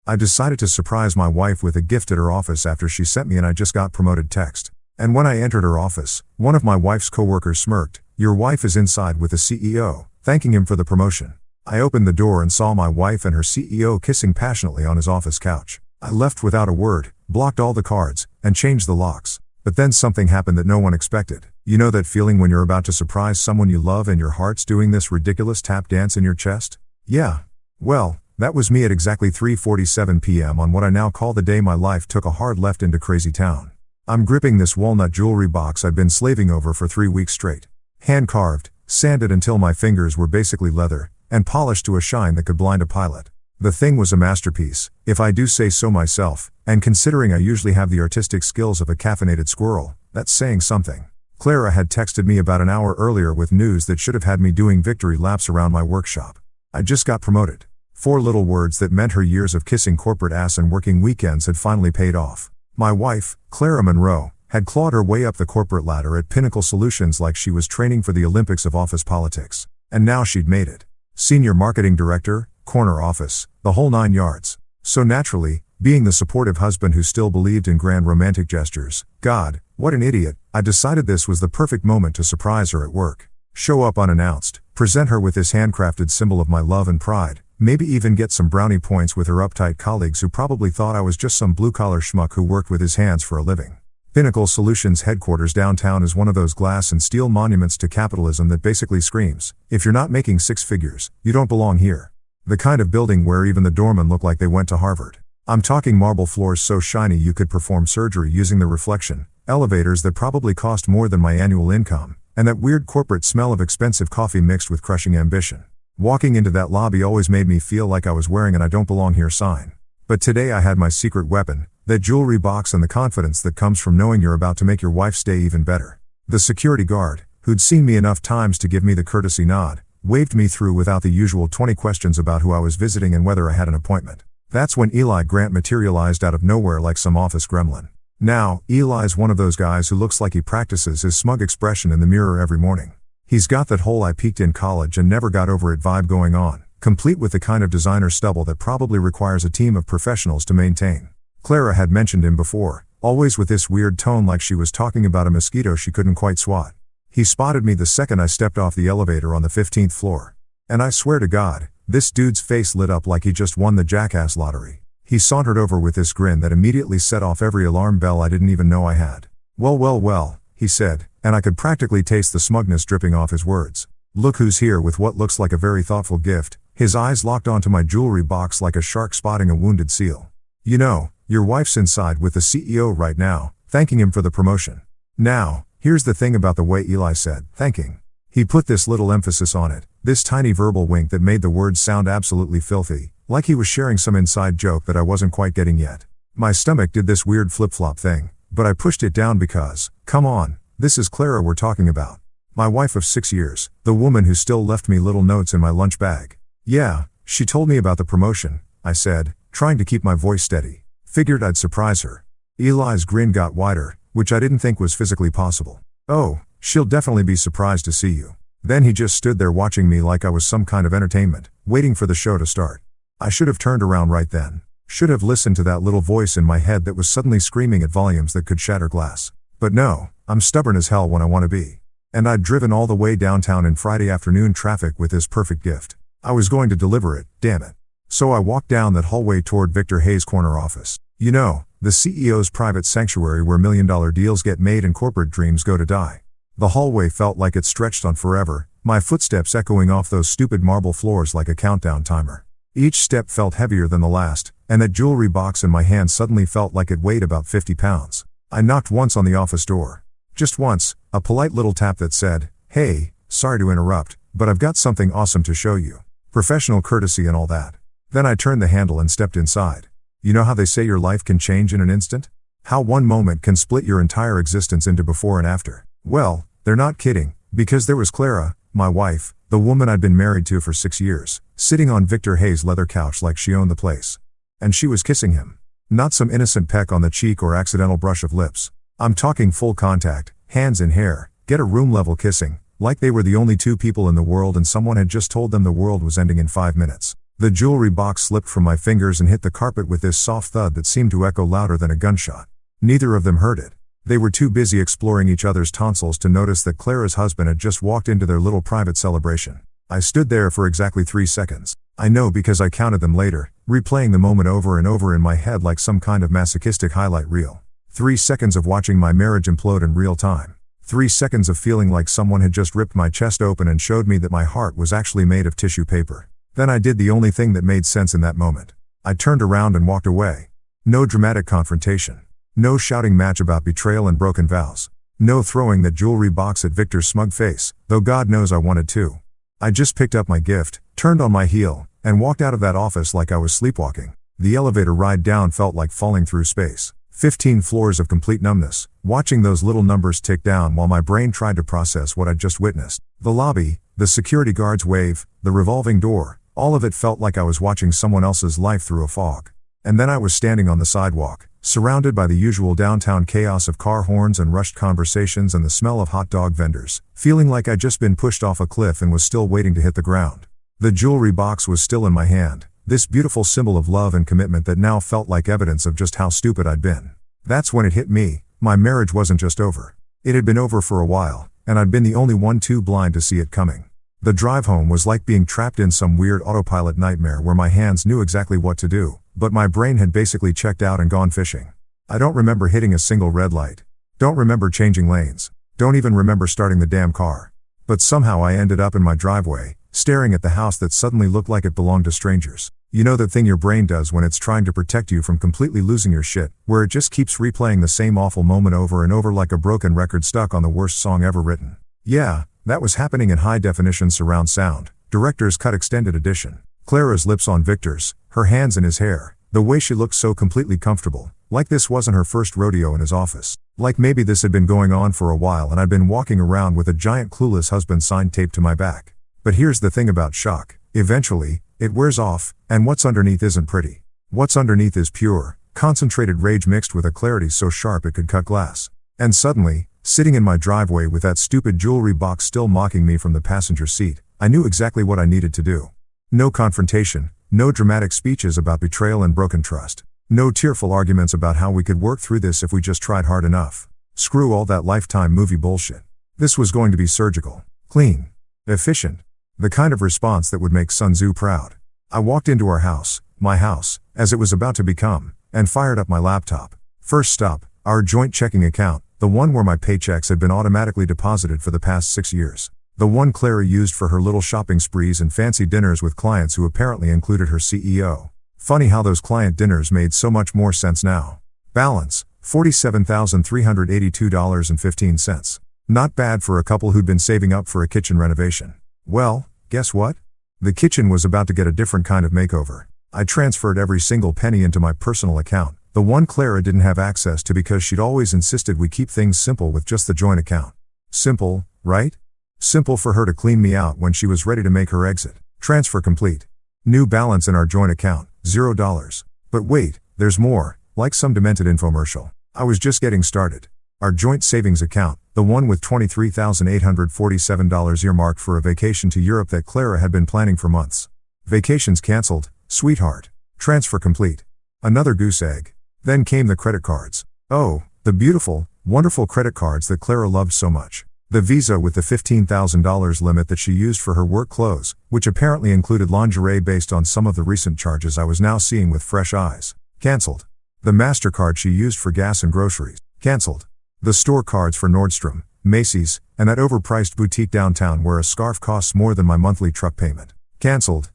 I decided to surprise my wife with a gift at her office after she sent me an "I just got promoted" text. And when I entered her office, one of my wife's coworkers smirked, "Your wife is inside with the CEO, thanking him for the promotion." I opened the door and saw my wife and her CEO kissing passionately on his office couch. I left without a word, blocked all the cards, and changed the locks. But then something happened that no one expected. You know that feeling when you're about to surprise someone you love and your heart's doing this ridiculous tap dance in your chest? Yeah. Well, that was me at exactly 3:47 p.m. on what I now call the day my life took a hard left into crazy town. I'm gripping this walnut jewelry box I'd been slaving over for 3 weeks straight. Hand-carved, sanded until my fingers were basically leather, and polished to a shine that could blind a pilot. The thing was a masterpiece, if I do say so myself, and considering I usually have the artistic skills of a caffeinated squirrel, that's saying something. Clara had texted me about an hour earlier with news that should have had me doing victory laps around my workshop. I just got promoted. 4 little words that meant her years of kissing corporate ass and working weekends had finally paid off. My wife, Clara Monroe, had clawed her way up the corporate ladder at Pinnacle Solutions like she was training for the Olympics of office politics. And now she'd made it. Senior marketing director, corner office, the whole 9 yards. So naturally, being the supportive husband who still believed in grand romantic gestures, God, what an idiot, I decided this was the perfect moment to surprise her at work. Show up unannounced, present her with this handcrafted symbol of my love and pride, maybe even get some brownie points with her uptight colleagues who probably thought I was just some blue-collar schmuck who worked with his hands for a living. Pinnacle Solutions headquarters downtown is one of those glass and steel monuments to capitalism that basically screams, if you're not making 6 figures, you don't belong here. The kind of building where even the doormen look like they went to Harvard. I'm talking marble floors so shiny you could perform surgery using the reflection, elevators that probably cost more than my annual income, and that weird corporate smell of expensive coffee mixed with crushing ambition. Walking into that lobby always made me feel like I was wearing an "I don't belong here" sign. But today I had my secret weapon, that jewelry box, and the confidence that comes from knowing you're about to make your wife's day even better. The security guard, who'd seen me enough times to give me the courtesy nod, waved me through without the usual 20 questions about who I was visiting and whether I had an appointment. That's when Eli Grant materialized out of nowhere like some office gremlin. Now, Eli's one of those guys who looks like he practices his smug expression in the mirror every morning. He's got that whole "I peaked in college and never got over it" vibe going on, complete with the kind of designer stubble that probably requires a team of professionals to maintain. Clara had mentioned him before, always with this weird tone like she was talking about a mosquito she couldn't quite swat. He spotted me the second I stepped off the elevator on the 15th floor. And I swear to God, this dude's face lit up like he just won the Jackass lottery. He sauntered over with this grin that immediately set off every alarm bell I didn't even know I had. Well, he said, and I could practically taste the smugness dripping off his words. "Look who's here with what looks like a very thoughtful gift." His eyes locked onto my jewelry box like a shark spotting a wounded seal. "You know, your wife's inside with the CEO right now, thanking him for the promotion." Now, here's the thing about the way Eli said, "thanking." He put this little emphasis on it, this tiny verbal wink that made the words sound absolutely filthy, like he was sharing some inside joke that I wasn't quite getting yet. My stomach did this weird flip-flop thing, but I pushed it down because, come on, this is Clara we're talking about. My wife of 6 years, the woman who still left me little notes in my lunch bag. "Yeah, she told me about the promotion," I said, trying to keep my voice steady. Figured I'd surprise her. Eli's grin got wider, which I didn't think was physically possible. "Oh, she'll definitely be surprised to see you." Then he just stood there watching me like I was some kind of entertainment, waiting for the show to start. I should have turned around right then. Should have listened to that little voice in my head that was suddenly screaming at volumes that could shatter glass. But no, I'm stubborn as hell when I want to be. And I'd driven all the way downtown in Friday afternoon traffic with this perfect gift. I was going to deliver it, damn it. So I walked down that hallway toward Victor Hayes' corner office. You know, the CEO's private sanctuary where million-dollar deals get made and corporate dreams go to die. The hallway felt like it stretched on forever, my footsteps echoing off those stupid marble floors like a countdown timer. Each step felt heavier than the last, and that jewelry box in my hand suddenly felt like it weighed about 50 pounds. I knocked once on the office door. Just once, a polite little tap that said, "Hey, sorry to interrupt, but I've got something awesome to show you." Professional courtesy and all that. Then I turned the handle and stepped inside. You know how they say your life can change in an instant? How one moment can split your entire existence into before and after? Well, they're not kidding, because there was Clara, my wife, the woman I'd been married to for 6 years, sitting on Victor Hayes' leather couch like she owned the place. And she was kissing him. Not some innocent peck on the cheek or accidental brush of lips. I'm talking full contact, hands in hair, get a room level kissing, like they were the only 2 people in the world and someone had just told them the world was ending in 5 minutes. The jewelry box slipped from my fingers and hit the carpet with this soft thud that seemed to echo louder than a gunshot. Neither of them heard it. They were too busy exploring each other's tonsils to notice that Clara's husband had just walked into their little private celebration. I stood there for exactly 3 seconds. I know because I counted them later, replaying the moment over and over in my head like some kind of masochistic highlight reel. 3 seconds of watching my marriage implode in real time. 3 seconds of feeling like someone had just ripped my chest open and showed me that my heart was actually made of tissue paper. Then I did the only thing that made sense in that moment. I turned around and walked away. No dramatic confrontation. No shouting match about betrayal and broken vows. No throwing that jewelry box at Victor's smug face, though God knows I wanted to. I just picked up my gift, turned on my heel, and walked out of that office like I was sleepwalking. The elevator ride down felt like falling through space. 15 floors of complete numbness, watching those little numbers tick down while my brain tried to process what I'd just witnessed. The lobby, the security guard's wave, the revolving door, all of it felt like I was watching someone else's life through a fog. And then I was standing on the sidewalk, surrounded by the usual downtown chaos of car horns and rushed conversations and the smell of hot dog vendors, feeling like I'd just been pushed off a cliff and was still waiting to hit the ground. The jewelry box was still in my hand, this beautiful symbol of love and commitment that now felt like evidence of just how stupid I'd been. That's when it hit me, my marriage wasn't just over. It had been over for a while, and I'd been the only one too blind to see it coming. The drive home was like being trapped in some weird autopilot nightmare where my hands knew exactly what to do, but my brain had basically checked out and gone fishing. I don't remember hitting a single red light. Don't remember changing lanes. Don't even remember starting the damn car. But somehow I ended up in my driveway, staring at the house that suddenly looked like it belonged to strangers. You know that thing your brain does when it's trying to protect you from completely losing your shit, where it just keeps replaying the same awful moment over and over like a broken record stuck on the worst song ever written. Yeah, that was happening in high-definition surround sound, director's cut extended edition. Clara's lips on Victor's, her hands in his hair, the way she looked so completely comfortable, like this wasn't her first rodeo in his office. Like maybe this had been going on for a while and I'd been walking around with a giant clueless husband sign taped to my back. But here's the thing about shock, eventually, it wears off, and what's underneath isn't pretty. What's underneath is pure, concentrated rage mixed with a clarity so sharp it could cut glass. And suddenly, sitting in my driveway with that stupid jewelry box still mocking me from the passenger seat, I knew exactly what I needed to do. No confrontation, no dramatic speeches about betrayal and broken trust. No tearful arguments about how we could work through this if we just tried hard enough. Screw all that Lifetime movie bullshit. This was going to be surgical, clean, efficient. The kind of response that would make Sun Tzu proud. I walked into our house, my house, as it was about to become, and fired up my laptop. First stop, our joint checking account, the one where my paychecks had been automatically deposited for the past 6 years. The one Clara used for her little shopping sprees and fancy dinners with clients who apparently included her CEO. Funny how those client dinners made so much more sense now. Balance, $47,382.15. Not bad for a couple who'd been saving up for a kitchen renovation. Well, guess what? The kitchen was about to get a different kind of makeover. I transferred every single penny into my personal account, the one Clara didn't have access to because she'd always insisted we keep things simple with just the joint account. Simple, right? Simple for her to clean me out when she was ready to make her exit. Transfer complete. New balance in our joint account, $0. But wait, there's more, like some demented infomercial. I was just getting started. Our joint savings account, the one with $23,847 earmarked for a vacation to Europe that Clara had been planning for months. Vacations canceled, sweetheart. Transfer complete. Another goose egg. Then came the credit cards. Oh, the beautiful, wonderful credit cards that Clara loved so much. The Visa with the $15,000 limit that she used for her work clothes, which apparently included lingerie based on some of the recent charges I was now seeing with fresh eyes. Cancelled. The MasterCard she used for gas and groceries. Cancelled. The store cards for Nordstrom, Macy's, and that overpriced boutique downtown where a scarf costs more than my monthly truck payment. Cancelled,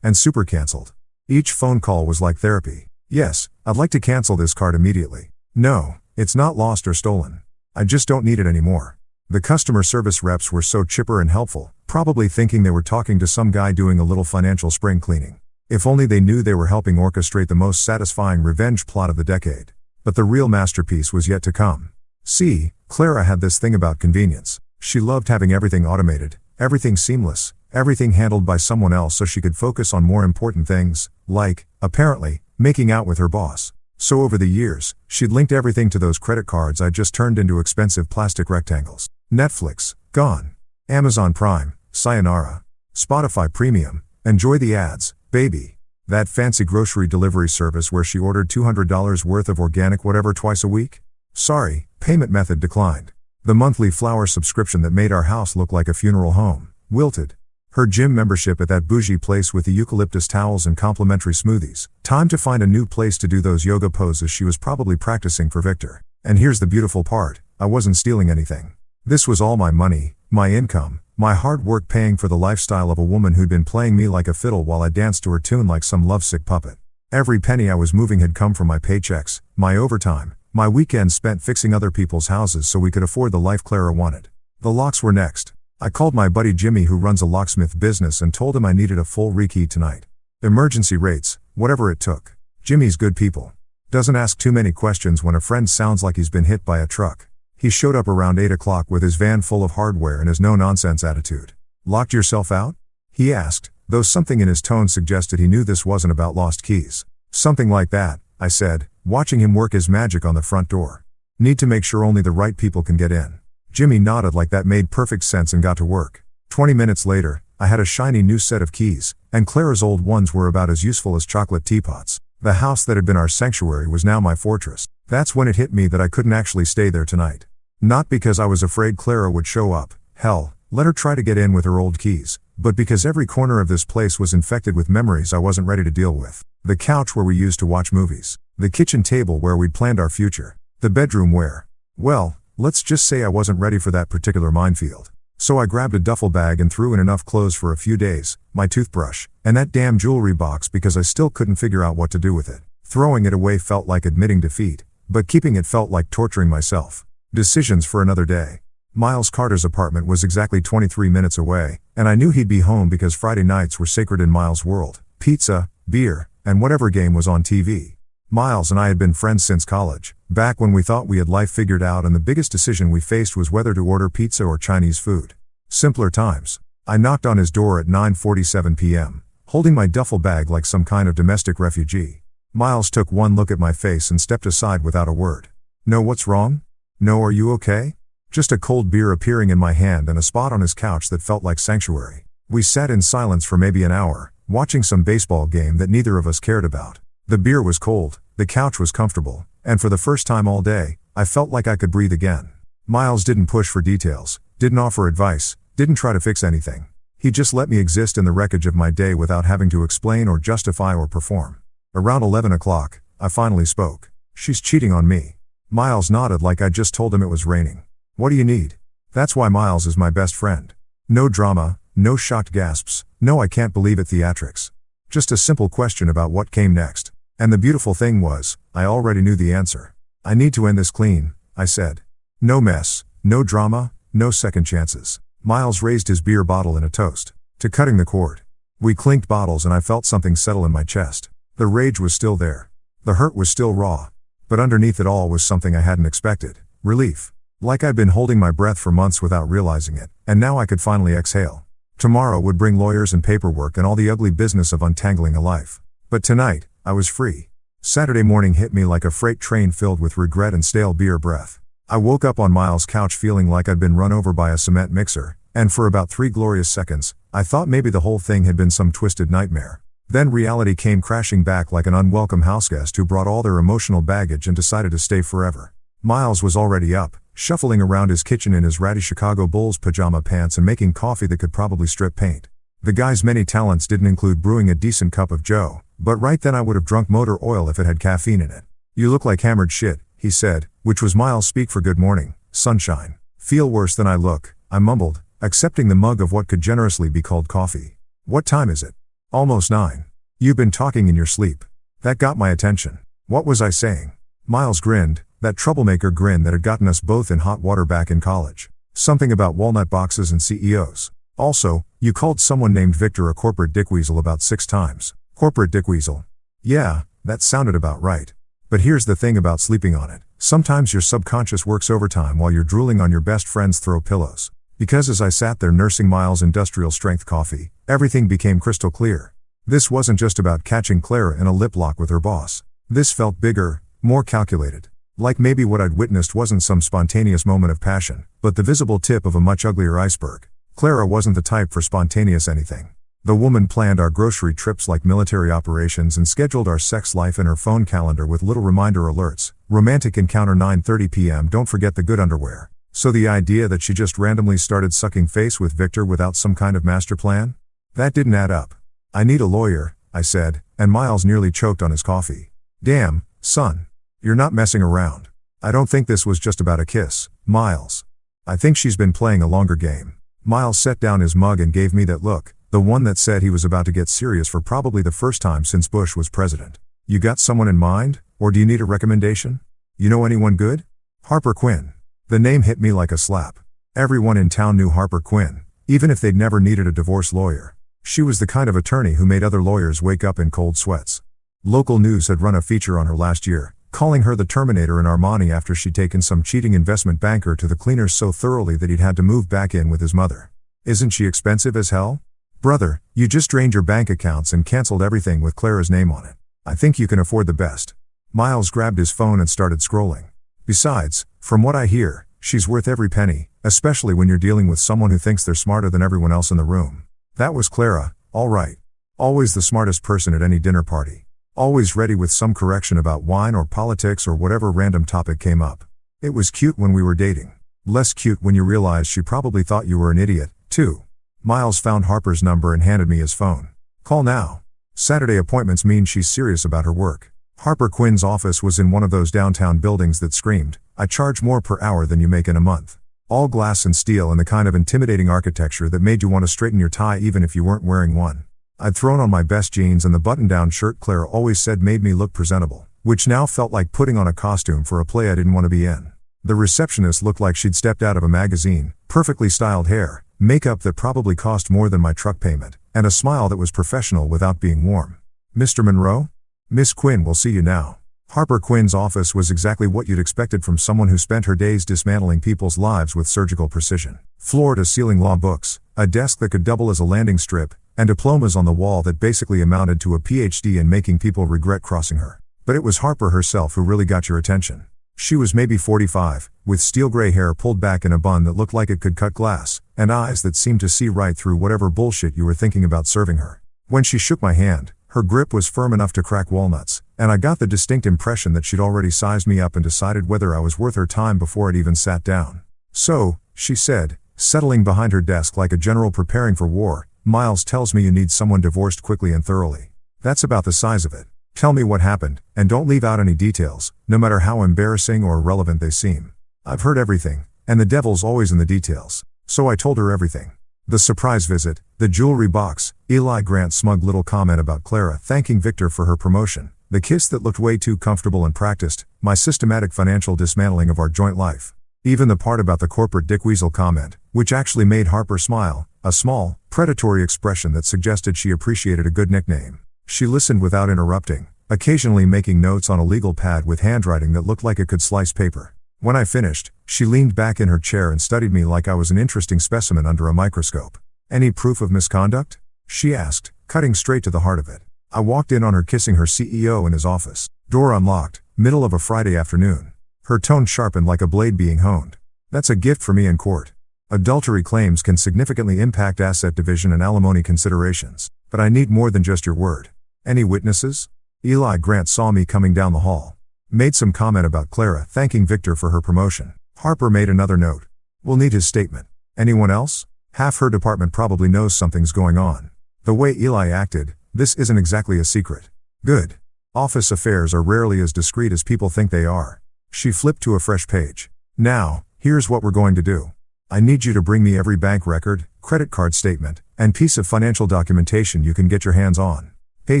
and super cancelled. Each phone call was like therapy. Yes, I'd like to cancel this card immediately. No, it's not lost or stolen. I just don't need it anymore. The customer service reps were so chipper and helpful, probably thinking they were talking to some guy doing a little financial spring cleaning. If only they knew they were helping orchestrate the most satisfying revenge plot of the decade. But the real masterpiece was yet to come. See, Clara had this thing about convenience. She loved having everything automated, everything seamless, everything handled by someone else so she could focus on more important things, like, apparently, making out with her boss. So over the years, she'd linked everything to those credit cards I'd just turned into expensive plastic rectangles. Netflix, gone. Amazon Prime, sayonara. Spotify Premium, enjoy the ads. Baby. That fancy grocery delivery service where she ordered $200 worth of organic whatever twice a week? Sorry, payment method declined. The monthly flower subscription that made our house look like a funeral home, wilted. Her gym membership at that bougie place with the eucalyptus towels and complimentary smoothies. Time to find a new place to do those yoga poses she was probably practicing for Victor. And here's the beautiful part, I wasn't stealing anything. This was all my money, my income, my hard work paying for the lifestyle of a woman who'd been playing me like a fiddle while I danced to her tune like some lovesick puppet. Every penny I was moving had come from my paychecks, my overtime, my weekends spent fixing other people's houses so we could afford the life Clara wanted. The locks were next. I called my buddy Jimmy who runs a locksmith business and told him I needed a full rekey tonight. Emergency rates, whatever it took. Jimmy's good people. Doesn't ask too many questions when a friend sounds like he's been hit by a truck. He showed up around 8 o'clock with his van full of hardware and his no-nonsense attitude. Locked yourself out? He asked, though something in his tone suggested he knew this wasn't about lost keys. Something like that, I said, watching him work his magic on the front door. Need to make sure only the right people can get in. Jimmy nodded like that made perfect sense and got to work. 20 minutes later, I had a shiny new set of keys, and Clara's old ones were about as useful as chocolate teapots. The house that had been our sanctuary was now my fortress. That's when it hit me that I couldn't actually stay there tonight. Not because I was afraid Clara would show up, hell, let her try to get in with her old keys, but because every corner of this place was infected with memories I wasn't ready to deal with. The couch where we used to watch movies. The kitchen table where we'd planned our future. The bedroom where, well, let's just say I wasn't ready for that particular minefield. So I grabbed a duffel bag and threw in enough clothes for a few days, my toothbrush, and that damn jewelry box because I still couldn't figure out what to do with it. Throwing it away felt like admitting defeat, but keeping it felt like torturing myself. Decisions for another day. Miles Carter's apartment was exactly 23 minutes away, and I knew he'd be home because Friday nights were sacred in Miles' world. Pizza, beer, and whatever game was on TV. Miles and I had been friends since college, back when we thought we had life figured out and the biggest decision we faced was whether to order pizza or Chinese food. Simpler times. I knocked on his door at 9:47 p.m., holding my duffel bag like some kind of domestic refugee. Miles took one look at my face and stepped aside without a word. No, what's wrong? No, are you okay? Just a cold beer appearing in my hand and a spot on his couch that felt like sanctuary. We sat in silence for maybe an hour, watching some baseball game that neither of us cared about. The beer was cold, the couch was comfortable, and for the first time all day, I felt like I could breathe again. Miles didn't push for details, didn't offer advice, didn't try to fix anything. He just let me exist in the wreckage of my day without having to explain or justify or perform. Around 11 o'clock, I finally spoke. She's cheating on me. Miles nodded like I'd just told him it was raining. What do you need? That's why Miles is my best friend. No drama, no shocked gasps, no I can't believe it theatrics. Just a simple question about what came next. And the beautiful thing was, I already knew the answer. I need to end this clean, I said. No mess, no drama, no second chances. Miles raised his beer bottle in a toast to cutting the cord. We clinked bottles and I felt something settle in my chest. The rage was still there. The hurt was still raw. But underneath it all was something I hadn't expected. Relief. Like I'd been holding my breath for months without realizing it, and now I could finally exhale. Tomorrow would bring lawyers and paperwork and all the ugly business of untangling a life. But tonight, I was free. Saturday morning hit me like a freight train filled with regret and stale beer breath. I woke up on Miles' couch feeling like I'd been run over by a cement mixer, and for about 3 glorious seconds, I thought maybe the whole thing had been some twisted nightmare. Then reality came crashing back like an unwelcome houseguest who brought all their emotional baggage and decided to stay forever. Miles was already up, shuffling around his kitchen in his ratty Chicago Bulls pajama pants and making coffee that could probably strip paint. The guy's many talents didn't include brewing a decent cup of joe, but right then I would have drunk motor oil if it had caffeine in it. You look like hammered shit, he said, which was Miles speak for good morning, sunshine. Feel worse than I look, I mumbled, accepting the mug of what could generously be called coffee. What time is it? Almost 9. You've been talking in your sleep. That got my attention. What was I saying? Miles grinned, that troublemaker grin that had gotten us both in hot water back in college. Something about walnut boxes and CEOs. Also, you called someone named Victor a corporate dickweasel about 6 times. Corporate dickweasel. Yeah, that sounded about right. But here's the thing about sleeping on it. Sometimes your subconscious works overtime while you're drooling on your best friend's throw pillows. Because as I sat there nursing Miles' industrial strength coffee, everything became crystal clear. This wasn't just about catching Clara in a lip lock with her boss. This felt bigger, more calculated. Like maybe what I'd witnessed wasn't some spontaneous moment of passion, but the visible tip of a much uglier iceberg. Clara wasn't the type for spontaneous anything. The woman planned our grocery trips like military operations and scheduled our sex life in her phone calendar with little reminder alerts. Romantic encounter 9:30 p.m. Don't forget the good underwear. So the idea that she just randomly started sucking face with Victor without some kind of master plan? That didn't add up. I need a lawyer, I said, and Miles nearly choked on his coffee. Damn, son. You're not messing around. I don't think this was just about a kiss, Miles. I think she's been playing a longer game. Miles set down his mug and gave me that look, the one that said he was about to get serious for probably the first time since Bush was president. You got someone in mind, or do you need a recommendation? You know anyone good? Harper Quinn. The name hit me like a slap. Everyone in town knew Harper Quinn, even if they'd never needed a divorce lawyer. She was the kind of attorney who made other lawyers wake up in cold sweats. Local news had run a feature on her last year, calling her the Terminator in Armani after she'd taken some cheating investment banker to the cleaners so thoroughly that he'd had to move back in with his mother. Isn't she expensive as hell? Brother, you just drained your bank accounts and canceled everything with Clara's name on it. I think you can afford the best. Miles grabbed his phone and started scrolling. Besides, from what I hear, she's worth every penny, especially when you're dealing with someone who thinks they're smarter than everyone else in the room. That was Clara, all right. Always the smartest person at any dinner party. Always ready with some correction about wine or politics or whatever random topic came up. It was cute when we were dating. Less cute when you realized she probably thought you were an idiot, too. Miles found Harper's number and handed me his phone. Call now. Saturday appointments mean she's serious about her work. Harper Quinn's office was in one of those downtown buildings that screamed, I charge more per hour than you make in a month. All glass and steel and the kind of intimidating architecture that made you want to straighten your tie even if you weren't wearing one. I'd thrown on my best jeans and the button-down shirt Clara always said made me look presentable, which now felt like putting on a costume for a play I didn't want to be in. The receptionist looked like she'd stepped out of a magazine, perfectly styled hair, makeup that probably cost more than my truck payment, and a smile that was professional without being warm. Mr. Monroe? Miss Quinn will see you now. Harper Quinn's office was exactly what you'd expected from someone who spent her days dismantling people's lives with surgical precision. Floor-to-ceiling law books, a desk that could double as a landing strip, and diplomas on the wall that basically amounted to a PhD in making people regret crossing her. But it was Harper herself who really got your attention. She was maybe 45, with steel gray hair pulled back in a bun that looked like it could cut glass, and eyes that seemed to see right through whatever bullshit you were thinking about serving her. When she shook my hand, her grip was firm enough to crack walnuts, and I got the distinct impression that she'd already sized me up and decided whether I was worth her time before I'd even sat down. So, she said, settling behind her desk like a general preparing for war, Miles tells me you need someone divorced quickly and thoroughly. That's about the size of it. Tell me what happened, and don't leave out any details, no matter how embarrassing or irrelevant they seem. I've heard everything, and the devil's always in the details. So I told her everything. The surprise visit, the jewelry box, Eli Grant's smug little comment about Clara thanking Victor for her promotion, the kiss that looked way too comfortable and practiced, my systematic financial dismantling of our joint life. Even the part about the corporate dickweasel comment, which actually made Harper smile, a small, predatory expression that suggested she appreciated a good nickname. She listened without interrupting, occasionally making notes on a legal pad with handwriting that looked like it could slice paper. When I finished, she leaned back in her chair and studied me like I was an interesting specimen under a microscope. Any proof of misconduct? She asked, cutting straight to the heart of it. I walked in on her kissing her CEO in his office. Door unlocked, middle of a Friday afternoon. Her tone sharpened like a blade being honed. That's a gift for me in court. Adultery claims can significantly impact asset division and alimony considerations, but I need more than just your word. Any witnesses? Eli Grant saw me coming down the hall. Made some comment about Clara thanking Victor for her promotion. Harper made another note. We'll need his statement. Anyone else? Half her department probably knows something's going on. The way Eli acted, this isn't exactly a secret. Good. Office affairs are rarely as discreet as people think they are. She flipped to a fresh page. Now, here's what we're going to do. I need you to bring me every bank record, credit card statement, and piece of financial documentation you can get your hands on. Pay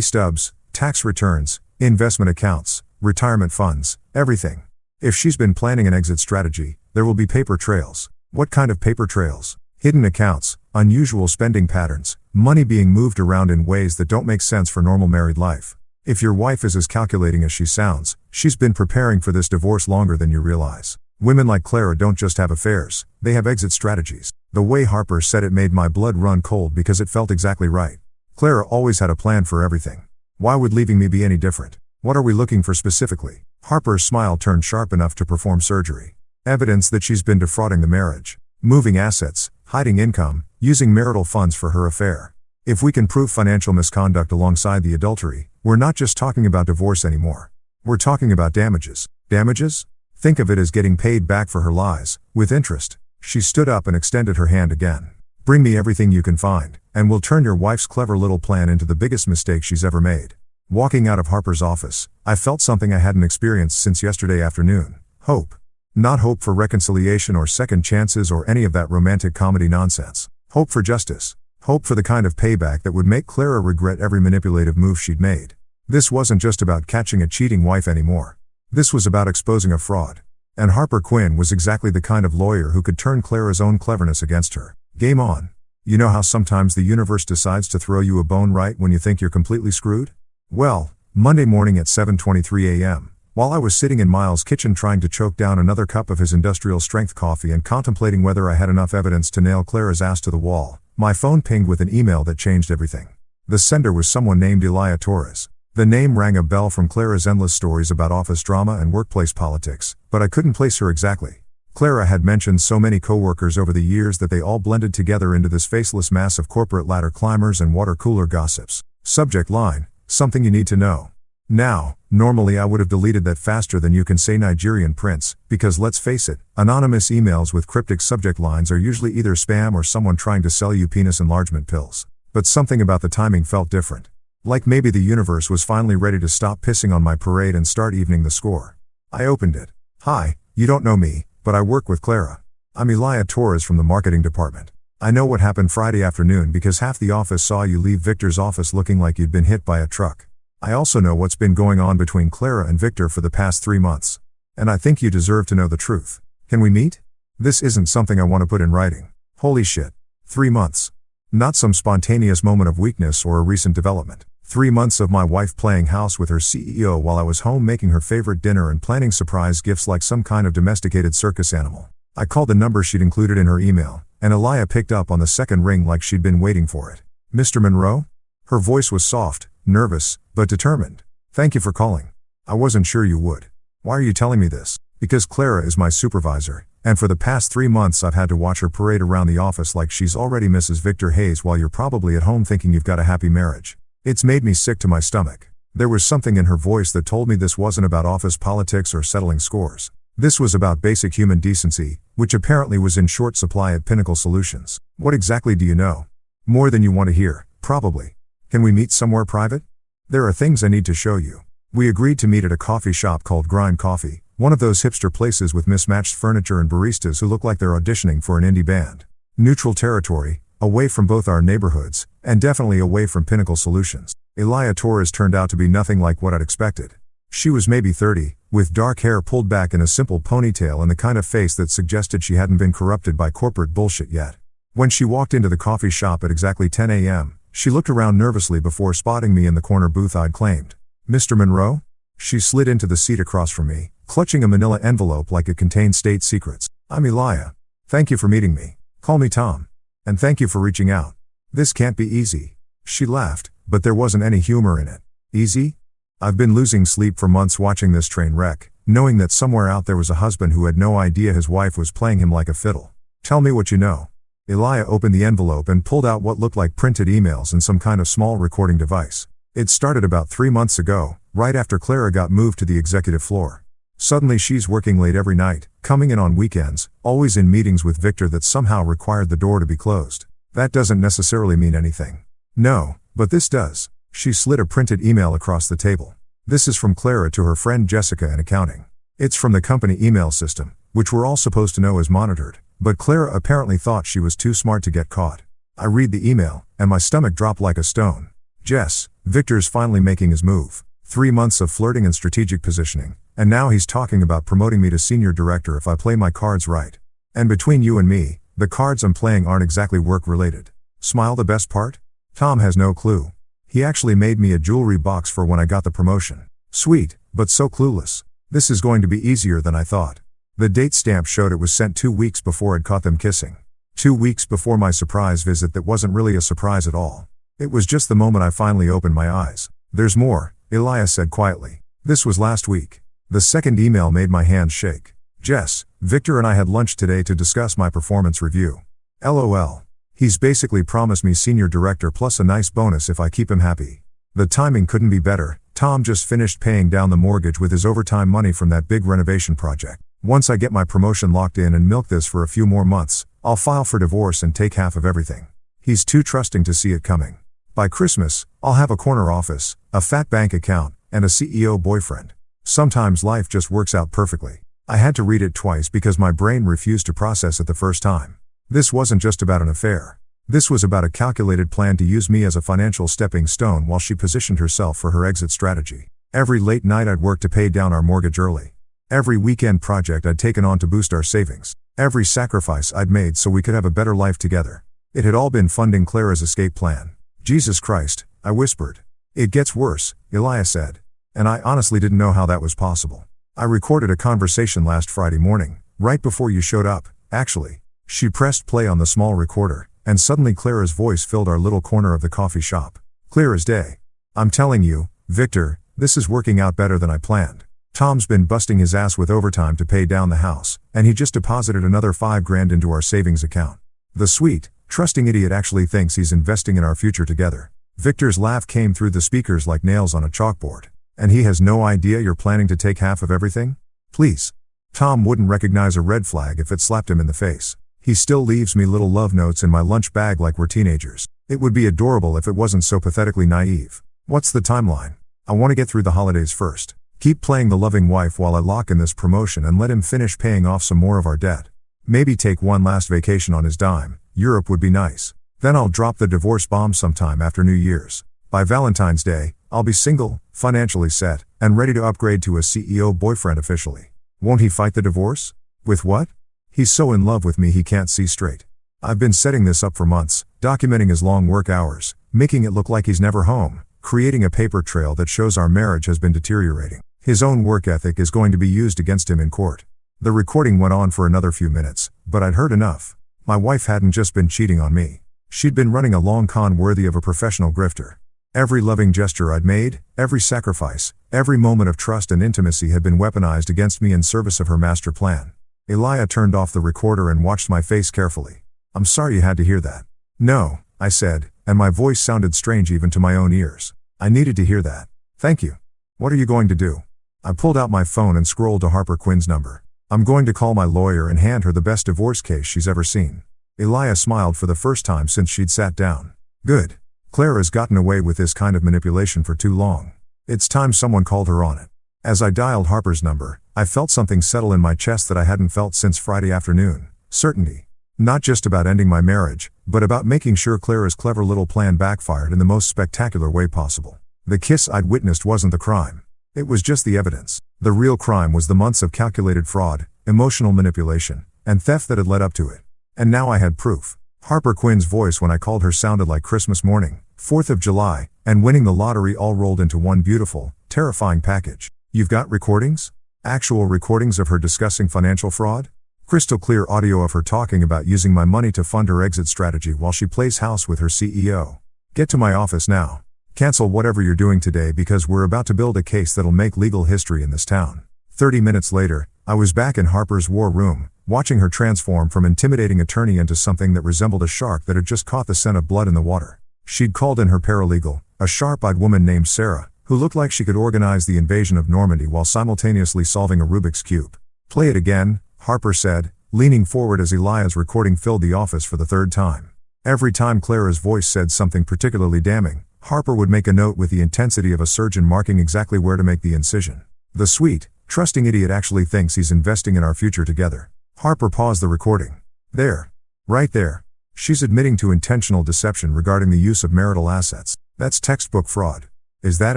stubs, tax returns, investment accounts, retirement funds, everything. If she's been planning an exit strategy, there will be paper trails. What kind of paper trails? Hidden accounts, unusual spending patterns, money being moved around in ways that don't make sense for normal married life. If your wife is as calculating as she sounds, she's been preparing for this divorce longer than you realize. Women like Clara don't just have affairs, they have exit strategies. The way Harper said it made my blood run cold because it felt exactly right. Clara always had a plan for everything. Why would leaving me be any different? What are we looking for specifically? Harper's smile turned sharp enough to perform surgery. Evidence that she's been defrauding the marriage. Moving assets, hiding income, using marital funds for her affair. If we can prove financial misconduct alongside the adultery, we're not just talking about divorce anymore. We're talking about damages. Damages? Think of it as getting paid back for her lies, with interest. She stood up and extended her hand again. Bring me everything you can find, and we'll turn your wife's clever little plan into the biggest mistake she's ever made. Walking out of Harper's office, I felt something I hadn't experienced since yesterday afternoon. Hope. Not hope for reconciliation or second chances or any of that romantic comedy nonsense. Hope for justice. Hope for the kind of payback that would make Clara regret every manipulative move she'd made. This wasn't just about catching a cheating wife anymore. This was about exposing a fraud. And Harper Quinn was exactly the kind of lawyer who could turn Clara's own cleverness against her. Game on. You know how sometimes the universe decides to throw you a bone right when you think you're completely screwed? Well, Monday morning at 7:23 a.m., while I was sitting in Miles' kitchen trying to choke down another cup of his industrial-strength coffee and contemplating whether I had enough evidence to nail Clara's ass to the wall, my phone pinged with an email that changed everything. The sender was someone named Elia Torres. The name rang a bell from Clara's endless stories about office drama and workplace politics, but I couldn't place her exactly. Clara had mentioned so many coworkers over the years that they all blended together into this faceless mass of corporate ladder climbers and water cooler gossips. Subject line: something you need to know. Now, normally I would have deleted that faster than you can say Nigerian prince, because let's face it, anonymous emails with cryptic subject lines are usually either spam or someone trying to sell you penis enlargement pills. But something about the timing felt different. Like maybe the universe was finally ready to stop pissing on my parade and start evening the score. I opened it. Hi, you don't know me, but I work with Clara. I'm Elia Torres from the marketing department. I know what happened Friday afternoon because half the office saw you leave Victor's office looking like you'd been hit by a truck. I also know what's been going on between Clara and Victor for the past 3 months. And I think you deserve to know the truth. Can we meet? This isn't something I want to put in writing. Holy shit. 3 months. Not some spontaneous moment of weakness or a recent development. 3 months of my wife playing house with her CEO while I was home making her favorite dinner and planning surprise gifts like some kind of domesticated circus animal. I called the number she'd included in her email, and Elia picked up on the second ring like she'd been waiting for it. Mr. Monroe? Her voice was soft, nervous, but determined. Thank you for calling. I wasn't sure you would. Why are you telling me this? Because Clara is my supervisor, and for the past 3 months I've had to watch her parade around the office like she's already Mrs. Victor Hayes while you're probably at home thinking you've got a happy marriage. It's made me sick to my stomach. There was something in her voice that told me this wasn't about office politics or settling scores. This was about basic human decency, which apparently was in short supply at Pinnacle Solutions. What exactly do you know? More than you want to hear, probably. Can we meet somewhere private? There are things I need to show you. We agreed to meet at a coffee shop called Grind Coffee, one of those hipster places with mismatched furniture and baristas who look like they're auditioning for an indie band. Neutral territory, away from both our neighborhoods, and definitely away from Pinnacle Solutions. Elia Torres turned out to be nothing like what I'd expected. She was maybe 30, with dark hair pulled back in a simple ponytail and the kind of face that suggested she hadn't been corrupted by corporate bullshit yet. When she walked into the coffee shop at exactly 10 a.m., she looked around nervously before spotting me in the corner booth I'd claimed. Mr. Monroe? She slid into the seat across from me, clutching a manila envelope like it contained state secrets. I'm Elia. Thank you for meeting me. Call me Tom. And thank you for reaching out. This can't be easy. She laughed, but there wasn't any humor in it. Easy? I've been losing sleep for months watching this train wreck, knowing that somewhere out there was a husband who had no idea his wife was playing him like a fiddle. Tell me what you know. Elia opened the envelope and pulled out what looked like printed emails and some kind of small recording device. It started about 3 months ago, right after Clara got moved to the executive floor. Suddenly she's working late every night, coming in on weekends, always in meetings with Victor that somehow required the door to be closed. That doesn't necessarily mean anything. No, but this does. She slid a printed email across the table. This is from Clara to her friend Jessica in accounting. It's from the company email system, which we're all supposed to know is monitored, but Clara apparently thought she was too smart to get caught. I read the email, and my stomach dropped like a stone. Jess, Victor's finally making his move. 3 months of flirting and strategic positioning, and now he's talking about promoting me to senior director if I play my cards right. And between you and me, the cards I'm playing aren't exactly work-related. Smile the best part? Tom has no clue. He actually made me a jewelry box for when I got the promotion. Sweet, but so clueless. This is going to be easier than I thought. The date stamp showed it was sent 2 weeks before I'd caught them kissing. 2 weeks before my surprise visit that wasn't really a surprise at all. It was just the moment I finally opened my eyes. There's more, Elia said quietly. This was last week. The second email made my hands shake. Jess, Victor and I had lunch today to discuss my performance review. LOL. He's basically promised me senior director plus a nice bonus if I keep him happy. The timing couldn't be better. Tom just finished paying down the mortgage with his overtime money from that big renovation project. Once I get my promotion locked in and milk this for a few more months, I'll file for divorce and take half of everything. He's too trusting to see it coming. By Christmas, I'll have a corner office, a fat bank account, and a CEO boyfriend. Sometimes life just works out perfectly. I had to read it twice because my brain refused to process it the first time. This wasn't just about an affair. This was about a calculated plan to use me as a financial stepping stone while she positioned herself for her exit strategy. Every late night I'd work to pay down our mortgage early. Every weekend project I'd taken on to boost our savings. Every sacrifice I'd made so we could have a better life together. It had all been funding Clara's escape plan. Jesus Christ, I whispered. It gets worse, Elijah said. And I honestly didn't know how that was possible. I recorded a conversation last Friday morning, right before you showed up, actually. She pressed play on the small recorder, and suddenly Clara's voice filled our little corner of the coffee shop. Clear as day. I'm telling you, Victor, this is working out better than I planned. Tom's been busting his ass with overtime to pay down the house, and he just deposited another $5,000 into our savings account. The sweet, trusting idiot actually thinks he's investing in our future together. Victor's laugh came through the speakers like nails on a chalkboard. And he has no idea you're planning to take half of everything? Please. Tom wouldn't recognize a red flag if it slapped him in the face. He still leaves me little love notes in my lunch bag like we're teenagers. It would be adorable if it wasn't so pathetically naive. What's the timeline? I want to get through the holidays first. Keep playing the loving wife while I lock in this promotion and let him finish paying off some more of our debt. Maybe take one last vacation on his dime. Europe would be nice. Then I'll drop the divorce bomb sometime after New Year's. By Valentine's Day, I'll be single, financially set, and ready to upgrade to a CEO boyfriend officially. Won't he fight the divorce? With what? He's so in love with me he can't see straight. I've been setting this up for months, documenting his long work hours, making it look like he's never home, creating a paper trail that shows our marriage has been deteriorating. His own work ethic is going to be used against him in court. The recording went on for another few minutes, but I'd heard enough. My wife hadn't just been cheating on me. She'd been running a long con worthy of a professional grifter. Every loving gesture I'd made, every sacrifice, every moment of trust and intimacy had been weaponized against me in service of her master plan. Elijah turned off the recorder and watched my face carefully. I'm sorry you had to hear that. No, I said, and my voice sounded strange even to my own ears. I needed to hear that. Thank you. What are you going to do? I pulled out my phone and scrolled to Harper Quinn's number. I'm going to call my lawyer and hand her the best divorce case she's ever seen. Elijah smiled for the first time since she'd sat down. Good. Clara's gotten away with this kind of manipulation for too long. It's time someone called her on it. As I dialed Harper's number, I felt something settle in my chest that I hadn't felt since Friday afternoon. Certainty. Not just about ending my marriage, but about making sure Clara's clever little plan backfired in the most spectacular way possible. The kiss I'd witnessed wasn't the crime. It was just the evidence. The real crime was the months of calculated fraud, emotional manipulation, and theft that had led up to it. And now I had proof. Harper Quinn's voice when I called her sounded like Christmas morning, 4th of July, and winning the lottery all rolled into one beautiful, terrifying package. You've got recordings? Actual recordings of her discussing financial fraud? Crystal clear audio of her talking about using my money to fund her exit strategy while she plays house with her CEO. Get to my office now. Cancel whatever you're doing today because we're about to build a case that'll make legal history in this town. 30 minutes later, I was back in Harper's war room, watching her transform from intimidating attorney into something that resembled a shark that had just caught the scent of blood in the water. She'd called in her paralegal, a sharp-eyed woman named Sarah, who looked like she could organize the invasion of Normandy while simultaneously solving a Rubik's Cube. Play it again, Harper said, leaning forward as Elijah's recording filled the office for the third time. Every time Clara's voice said something particularly damning, Harper would make a note with the intensity of a surgeon marking exactly where to make the incision. The sweet, trusting idiot actually thinks he's investing in our future together. Harper paused the recording. There. Right there. She's admitting to intentional deception regarding the use of marital assets. That's textbook fraud. Is that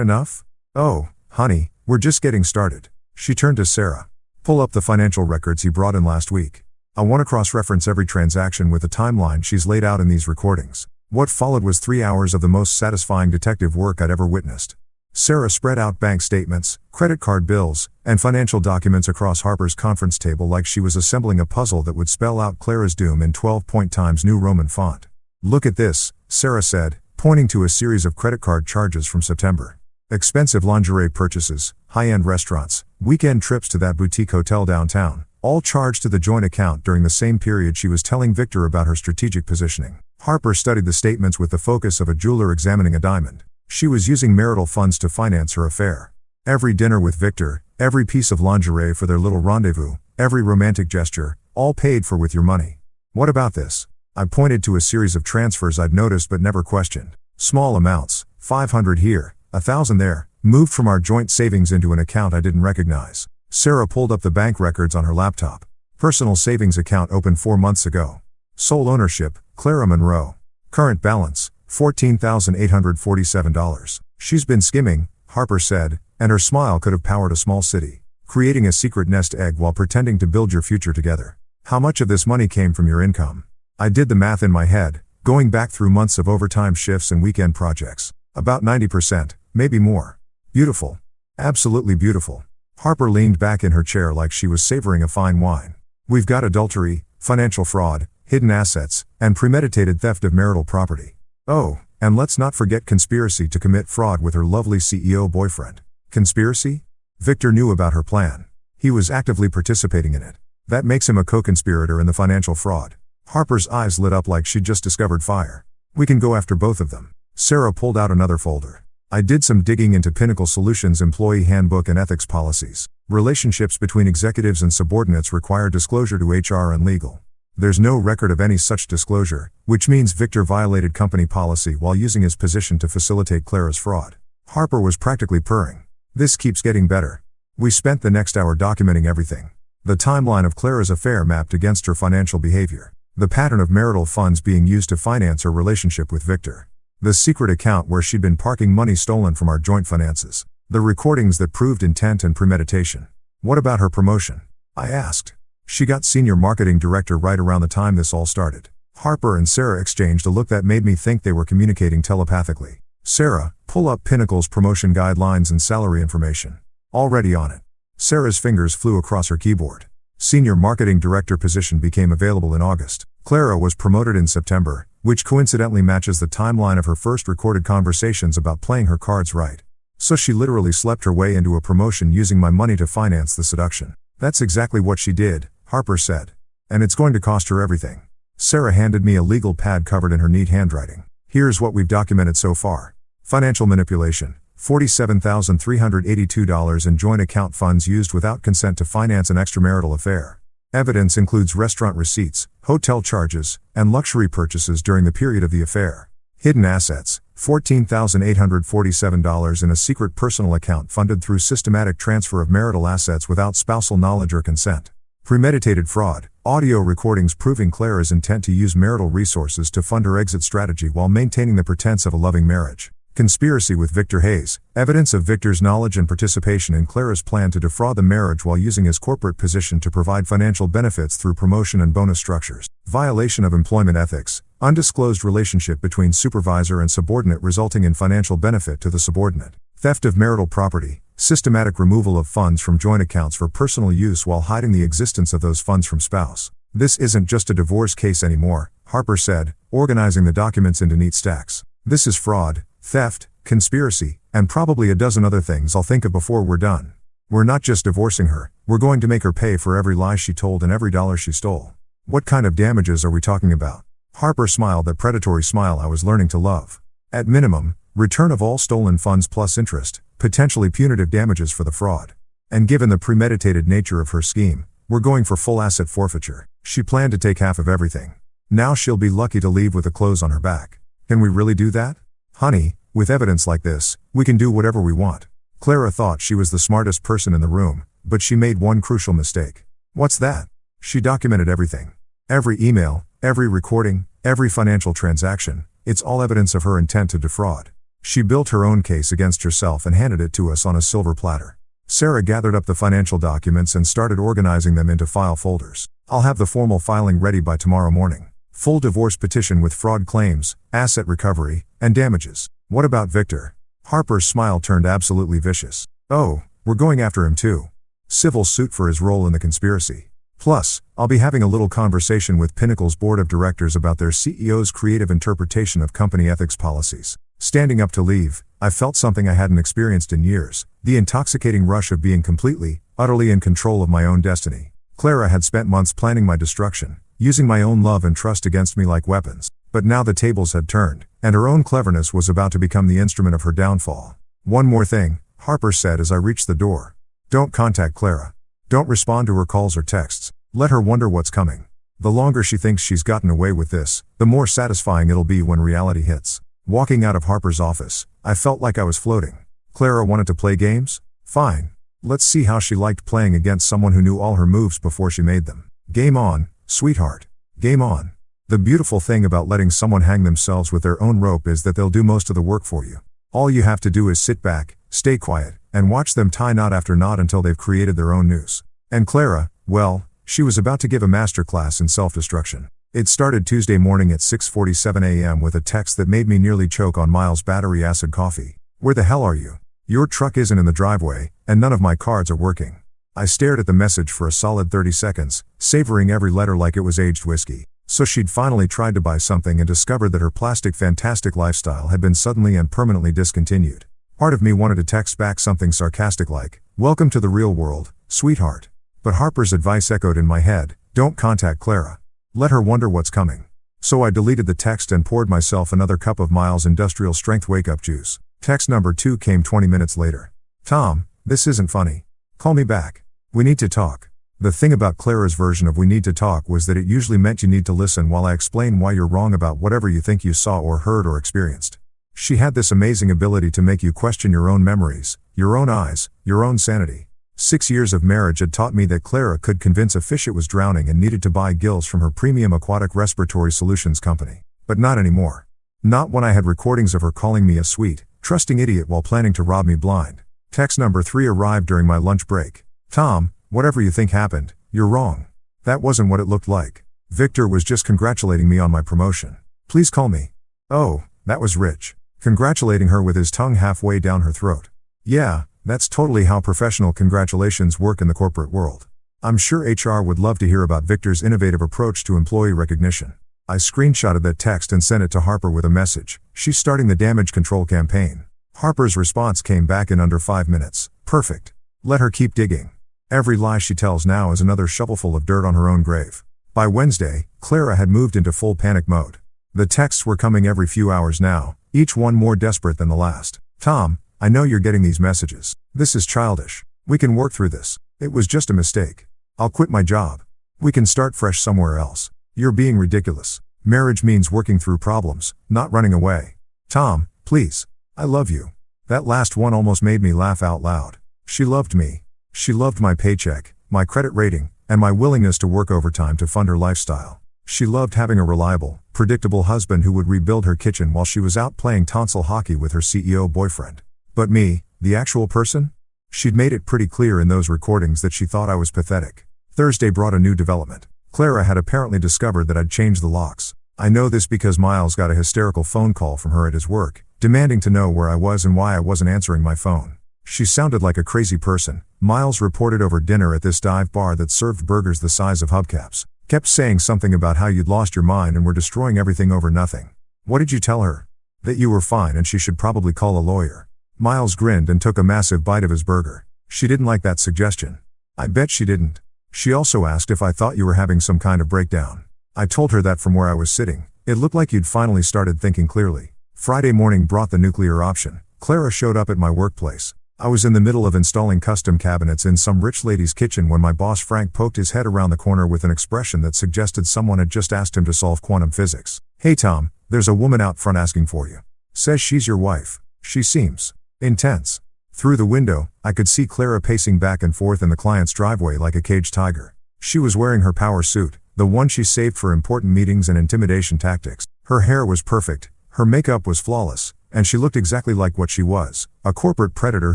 enough? Oh, honey, we're just getting started. She turned to Sarah. Pull up the financial records he brought in last week. I want to cross-reference every transaction with the timeline she's laid out in these recordings. What followed was 3 hours of the most satisfying detective work I'd ever witnessed. Sarah spread out bank statements, credit card bills, and financial documents across Harper's conference table like she was assembling a puzzle that would spell out Clara's doom in 12-point Times New Roman font. Look at this, Sarah said, pointing to a series of credit card charges from September. Expensive lingerie purchases, high-end restaurants, weekend trips to that boutique hotel downtown, all charged to the joint account during the same period she was telling Victor about her strategic positioning. Harper studied the statements with the focus of a jeweler examining a diamond. She was using marital funds to finance her affair. Every dinner with Victor, every piece of lingerie for their little rendezvous, every romantic gesture, all paid for with your money. What about this? I pointed to a series of transfers I'd noticed but never questioned. Small amounts, $500 here, $1,000 there, moved from our joint savings into an account I didn't recognize. Sarah pulled up the bank records on her laptop. Personal savings account opened 4 months ago. Sole ownership, Clara Monroe. Current balance, $14,847. She's been skimming, Harper said, and her smile could have powered a small city. Creating a secret nest egg while pretending to build your future together. How much of this money came from your income? I did the math in my head, going back through months of overtime shifts and weekend projects. About 90%, maybe more. Beautiful. Absolutely beautiful. Harper leaned back in her chair like she was savoring a fine wine. We've got adultery, financial fraud, hidden assets, and premeditated theft of marital property. Oh, and let's not forget conspiracy to commit fraud with her lovely CEO boyfriend. Conspiracy? Victor knew about her plan. He was actively participating in it. That makes him a co-conspirator in the financial fraud. Harper's eyes lit up like she'd just discovered fire. We can go after both of them. Sarah pulled out another folder. I did some digging into Pinnacle Solutions employee handbook and ethics policies. Relationships between executives and subordinates require disclosure to HR and legal. There's no record of any such disclosure, which means Victor violated company policy while using his position to facilitate Clara's fraud. Harper was practically purring. This keeps getting better. We spent the next hour documenting everything. The timeline of Clara's affair mapped against her financial behavior. The pattern of marital funds being used to finance her relationship with Victor. The secret account where she'd been parking money stolen from our joint finances. The recordings that proved intent and premeditation. What about her promotion? I asked. She got senior marketing director right around the time this all started. Harper and Sarah exchanged a look that made me think they were communicating telepathically. Sarah, pull up Pinnacle's promotion guidelines and salary information. Already on it. Sarah's fingers flew across her keyboard. Senior marketing director position became available in August. Clara was promoted in September, which coincidentally matches the timeline of her first recorded conversations about playing her cards right. So she literally slept her way into a promotion using my money to finance the seduction. That's exactly what she did, Harper said. And it's going to cost her everything. Sarah handed me a legal pad covered in her neat handwriting. Here's what we've documented so far. Financial manipulation. $47,382 in joint account funds used without consent to finance an extramarital affair. Evidence includes restaurant receipts, hotel charges, and luxury purchases during the period of the affair. Hidden assets, $14,847 in a secret personal account funded through systematic transfer of marital assets without spousal knowledge or consent. Premeditated fraud, audio recordings proving Clara's intent to use marital resources to fund her exit strategy while maintaining the pretense of a loving marriage. Conspiracy with Victor Hayes, evidence of Victor's knowledge and participation in Clara's plan to defraud the marriage while using his corporate position to provide financial benefits through promotion and bonus structures. Violation of employment ethics, undisclosed relationship between supervisor and subordinate resulting in financial benefit to the subordinate. Theft of marital property, systematic removal of funds from joint accounts for personal use while hiding the existence of those funds from spouse. This isn't just a divorce case anymore, Harper said, organizing the documents into neat stacks. This is fraud, theft, conspiracy, and probably a dozen other things I'll think of before we're done. We're not just divorcing her, we're going to make her pay for every lie she told and every dollar she stole. What kind of damages are we talking about? Harper smiled that predatory smile I was learning to love. At minimum, return of all stolen funds plus interest, potentially punitive damages for the fraud. And given the premeditated nature of her scheme, we're going for full asset forfeiture. She planned to take half of everything. Now she'll be lucky to leave with the clothes on her back. Can we really do that? Honey, with evidence like this, we can do whatever we want. Clara thought she was the smartest person in the room, but she made one crucial mistake. What's that? She documented everything. Every email, every recording, every financial transaction, it's all evidence of her intent to defraud. She built her own case against herself and handed it to us on a silver platter. Sarah gathered up the financial documents and started organizing them into file folders. I'll have the formal filing ready by tomorrow morning. Full divorce petition with fraud claims, asset recovery, and damages. What about Victor? Harper's smile turned absolutely vicious. Oh, we're going after him too. Civil suit for his role in the conspiracy. Plus, I'll be having a little conversation with Pinnacle's board of directors about their CEO's creative interpretation of company ethics policies. Standing up to leave, I felt something I hadn't experienced in years, the intoxicating rush of being completely, utterly in control of my own destiny. Clara had spent months planning my destruction, using my own love and trust against me like weapons. But now the tables had turned, and her own cleverness was about to become the instrument of her downfall. "One more thing," Harper said as I reached the door. "Don't contact Clara. Don't respond to her calls or texts. Let her wonder what's coming. The longer she thinks she's gotten away with this, the more satisfying it'll be when reality hits." Walking out of Harper's office, I felt like I was floating. Clara wanted to play games? Fine. Let's see how she liked playing against someone who knew all her moves before she made them. Game on, sweetheart. Game on. The beautiful thing about letting someone hang themselves with their own rope is that they'll do most of the work for you. All you have to do is sit back, stay quiet, and watch them tie knot after knot until they've created their own noose. And Clara, well, she was about to give a masterclass in self-destruction. It started Tuesday morning at 6:47 a.m. with a text that made me nearly choke on Miles' battery acid coffee. "Where the hell are you? Your truck isn't in the driveway, and none of my cards are working." I stared at the message for a solid 30 seconds, savoring every letter like it was aged whiskey. So she'd finally tried to buy something and discovered that her plastic fantastic lifestyle had been suddenly and permanently discontinued. Part of me wanted to text back something sarcastic like, "Welcome to the real world, sweetheart." But Harper's advice echoed in my head, "Don't contact Clara. Let her wonder what's coming." So I deleted the text and poured myself another cup of Miles' industrial strength wake-up juice. Text number 2 came 20 minutes later. "Tom, this isn't funny. Call me back. We need to talk." The thing about Clara's version of "we need to talk" was that it usually meant you need to listen while I explain why you're wrong about whatever you think you saw or heard or experienced. She had this amazing ability to make you question your own memories, your own eyes, your own sanity. 6 years of marriage had taught me that Clara could convince a fish it was drowning and needed to buy gills from her premium aquatic respiratory solutions company. But not anymore. Not when I had recordings of her calling me a sweet, trusting idiot while planning to rob me blind. Text number 3 arrived during my lunch break. "Tom, whatever you think happened, you're wrong. That wasn't what it looked like. Victor was just congratulating me on my promotion. Please call me." Oh, that was Rich. Congratulating her with his tongue halfway down her throat. Yeah, that's totally how professional congratulations work in the corporate world. I'm sure HR would love to hear about Victor's innovative approach to employee recognition. I screenshotted that text and sent it to Harper with a message. "She's starting the damage control campaign." Harper's response came back in under 5 minutes. "Perfect. Let her keep digging. Every lie she tells now is another shovelful of dirt on her own grave." By Wednesday, Clara had moved into full panic mode. The texts were coming every few hours now, each one more desperate than the last. "Tom, I know you're getting these messages. This is childish. We can work through this. It was just a mistake. I'll quit my job. We can start fresh somewhere else. You're being ridiculous. Marriage means working through problems, not running away. Tom, please. I love you." That last one almost made me laugh out loud. She loved me. She loved my paycheck, my credit rating, and my willingness to work overtime to fund her lifestyle. She loved having a reliable, predictable husband who would rebuild her kitchen while she was out playing tonsil hockey with her CEO boyfriend. But me, the actual person? She'd made it pretty clear in those recordings that she thought I was pathetic. Thursday brought a new development. Clara had apparently discovered that I'd changed the locks. I know this because Miles got a hysterical phone call from her at his work, demanding to know where I was and why I wasn't answering my phone. She sounded like a crazy person, Miles reported over dinner at this dive bar that served burgers the size of hubcaps. Kept saying something about how you'd lost your mind and were destroying everything over nothing. What did you tell her? That you were fine and she should probably call a lawyer. Miles grinned and took a massive bite of his burger. She didn't like that suggestion. I bet she didn't. She also asked if I thought you were having some kind of breakdown. I told her that from where I was sitting, it looked like you'd finally started thinking clearly. Friday morning brought the nuclear option. Clara showed up at my workplace. I was in the middle of installing custom cabinets in some rich lady's kitchen when my boss Frank poked his head around the corner with an expression that suggested someone had just asked him to solve quantum physics. "Hey Tom, there's a woman out front asking for you. Says she's your wife. She seems intense." Through the window, I could see Clara pacing back and forth in the client's driveway like a caged tiger. She was wearing her power suit, the one she saved for important meetings and intimidation tactics. Her hair was perfect, her makeup was flawless, and she looked exactly like what she was, a corporate predator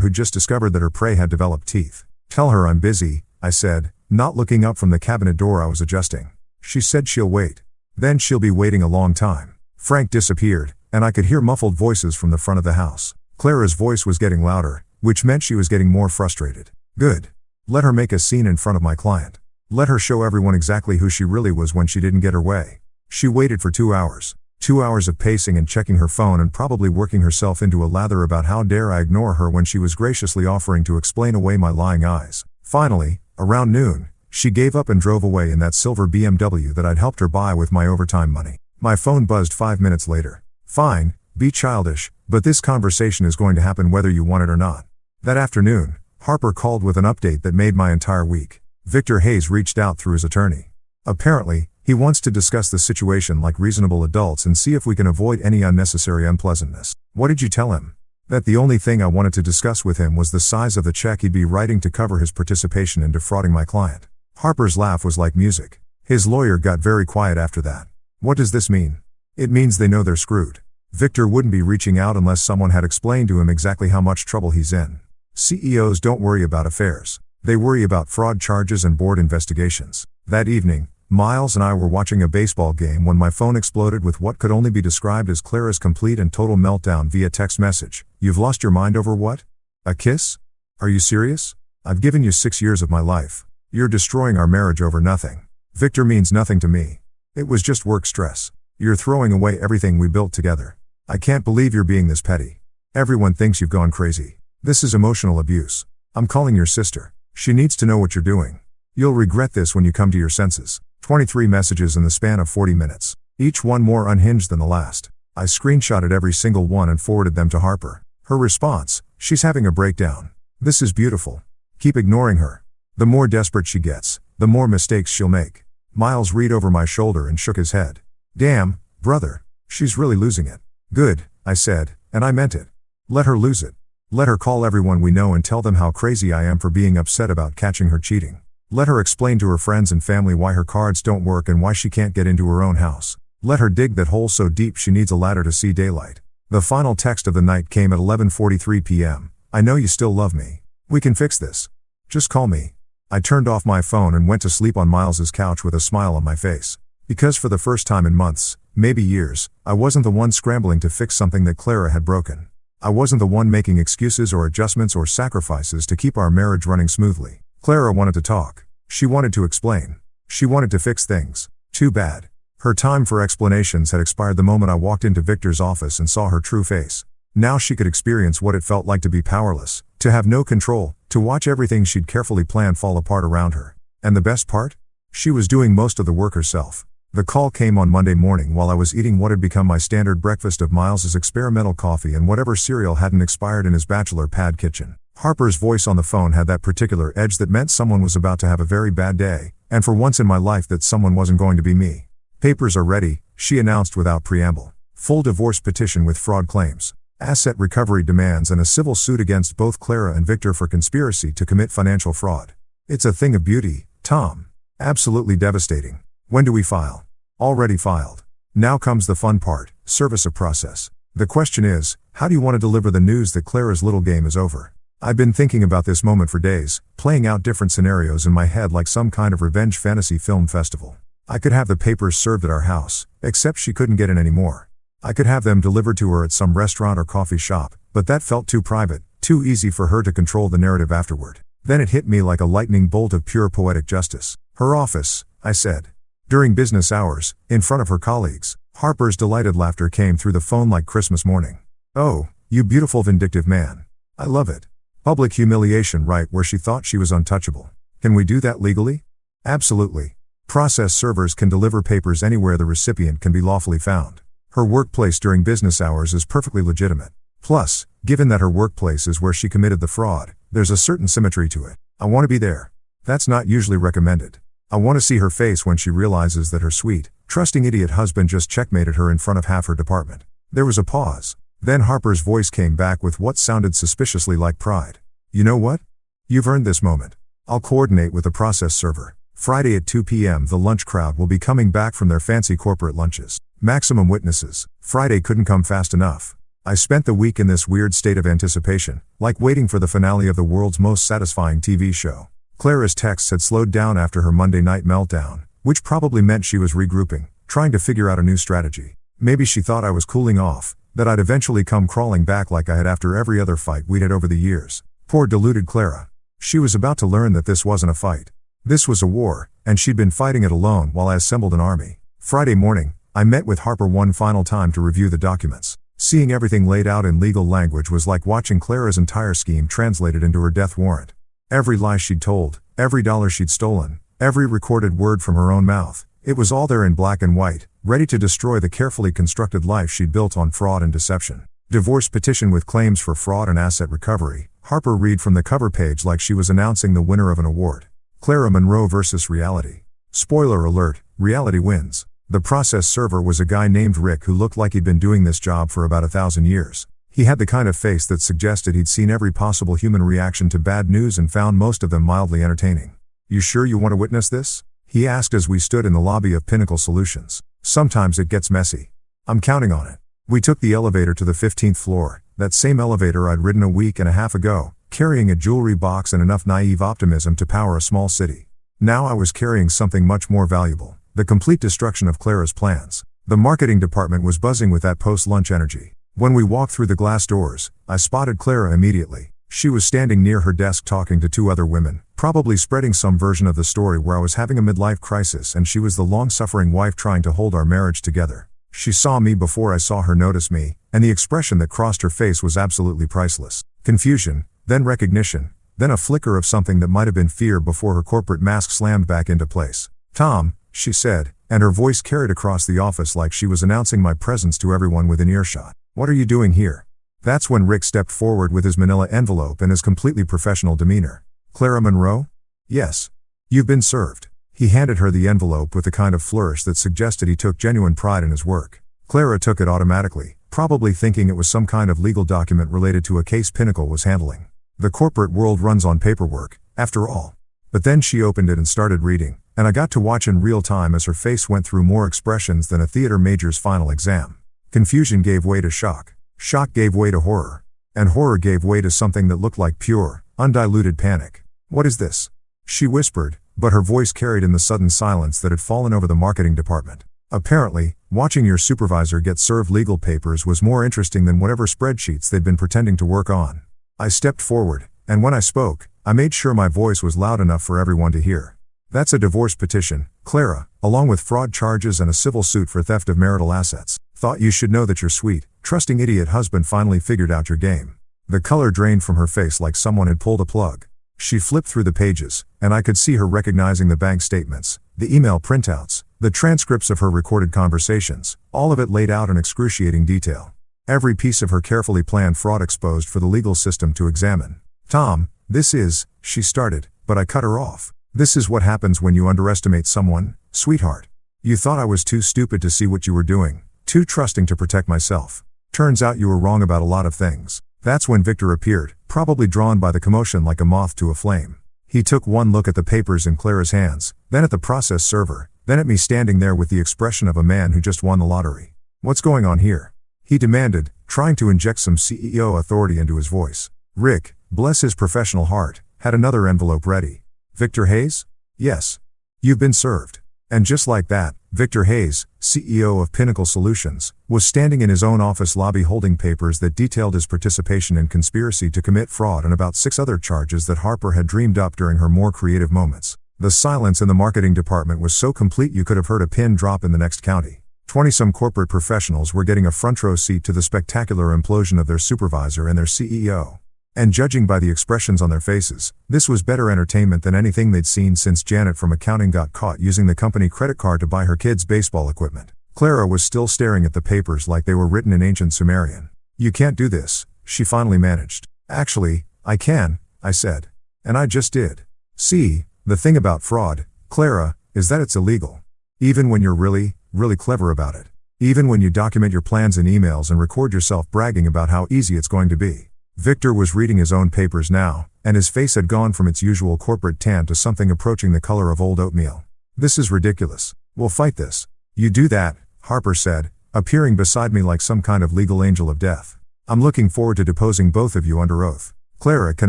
who just discovered that her prey had developed teeth. "Tell her I'm busy," I said, not looking up from the cabinet door I was adjusting. She said she'll wait. Then she'll be waiting a long time. Frank disappeared, and I could hear muffled voices from the front of the house. Clara's voice was getting louder, which meant she was getting more frustrated. Good. Let her make a scene in front of my client. Let her show everyone exactly who she really was when she didn't get her way. She waited for 2 hours. 2 hours of pacing and checking her phone and probably working herself into a lather about how dare I ignore her when she was graciously offering to explain away my lying eyes. Finally, around noon, she gave up and drove away in that silver BMW that I'd helped her buy with my overtime money. My phone buzzed 5 minutes later. Fine, be childish, but this conversation is going to happen whether you want it or not. That afternoon, Harper called with an update that made my entire week. Victor Hayes reached out through his attorney. Apparently, he wants to discuss the situation like reasonable adults and see if we can avoid any unnecessary unpleasantness. What did you tell him? That the only thing I wanted to discuss with him was the size of the check he'd be writing to cover his participation in defrauding my client. Harper's laugh was like music. His lawyer got very quiet after that. What does this mean? It means they know they're screwed. Victor wouldn't be reaching out unless someone had explained to him exactly how much trouble he's in. CEOs don't worry about affairs. They worry about fraud charges and board investigations. That evening, Miles and I were watching a baseball game when my phone exploded with what could only be described as Clara's complete and total meltdown via text message. You've lost your mind over what? A kiss? Are you serious? I've given you 6 years of my life. You're destroying our marriage over nothing. Victor means nothing to me. It was just work stress. You're throwing away everything we built together. I can't believe you're being this petty. Everyone thinks you've gone crazy. This is emotional abuse. I'm calling your sister. She needs to know what you're doing. You'll regret this when you come to your senses. 23 messages in the span of 40 minutes. Each one more unhinged than the last. I screenshotted every single one and forwarded them to Harper. Her response: she's having a breakdown. This is beautiful. Keep ignoring her. The more desperate she gets, the more mistakes she'll make. Miles read over my shoulder and shook his head. Damn, brother. She's really losing it. Good, I said, and I meant it. Let her lose it. Let her call everyone we know and tell them how crazy I am for being upset about catching her cheating. Let her explain to her friends and family why her cards don't work and why she can't get into her own house. Let her dig that hole so deep she needs a ladder to see daylight. The final text of the night came at 11:43 p.m. I know you still love me. We can fix this. Just call me. I turned off my phone and went to sleep on Miles's couch with a smile on my face. Because for the first time in months, maybe years, I wasn't the one scrambling to fix something that Clara had broken. I wasn't the one making excuses or adjustments or sacrifices to keep our marriage running smoothly. Clara wanted to talk. She wanted to explain. She wanted to fix things. Too bad. Her time for explanations had expired the moment I walked into Victor's office and saw her true face. Now she could experience what it felt like to be powerless, to have no control, to watch everything she'd carefully planned fall apart around her. And the best part? She was doing most of the work herself. The call came on Monday morning while I was eating what had become my standard breakfast of Miles's experimental coffee and whatever cereal hadn't expired in his bachelor pad kitchen. Harper's voice on the phone had that particular edge that meant someone was about to have a very bad day, and for once in my life that someone wasn't going to be me. Papers are ready, she announced without preamble. Full divorce petition with fraud claims, asset recovery demands and a civil suit against both Clara and Victor for conspiracy to commit financial fraud. It's a thing of beauty, Tom. Absolutely devastating. When do we file? Already filed. Now comes the fun part, service of process. The question is, how do you want to deliver the news that Clara's little game is over? I've been thinking about this moment for days, playing out different scenarios in my head like some kind of revenge fantasy film festival. I could have the papers served at our house, except she couldn't get in anymore. I could have them delivered to her at some restaurant or coffee shop, but that felt too private, too easy for her to control the narrative afterward. Then it hit me like a lightning bolt of pure poetic justice. Her office, I said. During business hours, in front of her colleagues. Harper's delighted laughter came through the phone like Christmas morning. Oh, you beautiful vindictive man. I love it. Public humiliation right where she thought she was untouchable. Can we do that legally? Absolutely. Process servers can deliver papers anywhere the recipient can be lawfully found. Her workplace during business hours is perfectly legitimate. Plus, given that her workplace is where she committed the fraud, there's a certain symmetry to it. I want to be there. That's not usually recommended. I want to see her face when she realizes that her sweet, trusting idiot husband just checkmated her in front of half her department. There was a pause. Then Harper's voice came back with what sounded suspiciously like pride. You know what? You've earned this moment. I'll coordinate with the process server. Friday at 2 p.m. the lunch crowd will be coming back from their fancy corporate lunches. Maximum witnesses. Friday couldn't come fast enough. I spent the week in this weird state of anticipation, like waiting for the finale of the world's most satisfying TV show. Clara's texts had slowed down after her Monday night meltdown, which probably meant she was regrouping, trying to figure out a new strategy. Maybe she thought I was cooling off, that I'd eventually come crawling back like I had after every other fight we'd had over the years. Poor deluded Clara. She was about to learn that this wasn't a fight. This was a war, and she'd been fighting it alone while I assembled an army. Friday morning, I met with Harper one final time to review the documents. Seeing everything laid out in legal language was like watching Clara's entire scheme translated into her death warrant. Every lie she'd told, every dollar she'd stolen, every recorded word from her own mouth, It was all there in black and white, ready to destroy the carefully constructed life she'd built on fraud and deception. Divorce petition with claims for fraud and asset recovery. Harper read from the cover page like she was announcing the winner of an award. Clara Monroe versus reality. Spoiler alert, reality wins. The process server was a guy named Rick who looked like he'd been doing this job for about 1,000 years. He had the kind of face that suggested he'd seen every possible human reaction to bad news and found most of them mildly entertaining. "You sure you want to witness this?" he asked as we stood in the lobby of Pinnacle Solutions. "Sometimes it gets messy." "I'm counting on it." We took the elevator to the 15th floor, that same elevator I'd ridden a week and a half ago, carrying a jewelry box and enough naive optimism to power a small city. Now I was carrying something much more valuable, the complete destruction of Clara's plans. The marketing department was buzzing with that post-lunch energy. When we walked through the glass doors, I spotted Clara immediately. She was standing near her desk talking to 2 other women, probably spreading some version of the story where I was having a midlife crisis and she was the long-suffering wife trying to hold our marriage together. She saw me before I saw her notice me, and the expression that crossed her face was absolutely priceless. Confusion, then recognition, then a flicker of something that might have been fear before her corporate mask slammed back into place. "Tom," she said, and her voice carried across the office like she was announcing my presence to everyone within earshot. "What are you doing here?" That's when Rick stepped forward with his manila envelope and his completely professional demeanor. "Clara Monroe?" "Yes. You've been served." He handed her the envelope with the kind of flourish that suggested he took genuine pride in his work. Clara took it automatically, probably thinking it was some kind of legal document related to a case Pinnacle was handling. The corporate world runs on paperwork, after all. But then she opened it and started reading, and I got to watch in real time as her face went through more expressions than a theater major's final exam. Confusion gave way to shock. Shock gave way to horror. And horror gave way to something that looked like pure, undiluted panic. "What is this?" she whispered, but her voice carried in the sudden silence that had fallen over the marketing department. Apparently, watching your supervisor get served legal papers was more interesting than whatever spreadsheets they'd been pretending to work on. I stepped forward, and when I spoke, I made sure my voice was loud enough for everyone to hear. "That's a divorce petition, Clara, along with fraud charges and a civil suit for theft of marital assets. Thought you should know that your sweet, trusting idiot husband finally figured out your game." The color drained from her face like someone had pulled a plug. She flipped through the pages, and I could see her recognizing the bank statements, the email printouts, the transcripts of her recorded conversations, all of it laid out in excruciating detail. Every piece of her carefully planned fraud exposed for the legal system to examine. "Tom, this is," she started, but I cut her off. "This is what happens when you underestimate someone, sweetheart. You thought I was too stupid to see what you were doing, too trusting to protect myself. Turns out you were wrong about a lot of things." That's when Victor appeared, probably drawn by the commotion like a moth to a flame. He took one look at the papers in Clara's hands, then at the process server, then at me standing there with the expression of a man who just won the lottery. "What's going on here?" he demanded, trying to inject some CEO authority into his voice. Rick, bless his professional heart, had another envelope ready. "Victor Hayes?" "Yes. You've been served." And just like that, Victor Hayes, CEO of Pinnacle Solutions, was standing in his own office lobby holding papers that detailed his participation in conspiracy to commit fraud and about 6 other charges that Harper had dreamed up during her more creative moments. The silence in the marketing department was so complete you could have heard a pin drop in the next county. 20-some corporate professionals were getting a front-row seat to the spectacular implosion of their supervisor and their CEO. And judging by the expressions on their faces, this was better entertainment than anything they'd seen since Janet from accounting got caught using the company credit card to buy her kids' baseball equipment. Clara was still staring at the papers like they were written in ancient Sumerian. "You can't do this," she finally managed. "Actually, I can," I said. And I just did. "See, the thing about fraud, Clara, is that it's illegal. Even when you're really, really clever about it. Even when you document your plans in emails and record yourself bragging about how easy it's going to be." Victor was reading his own papers now, and his face had gone from its usual corporate tan to something approaching the color of old oatmeal. "This is ridiculous. We'll fight this." "You do that," Harper said, appearing beside me like some kind of legal angel of death. "I'm looking forward to deposing both of you under oath. Clara can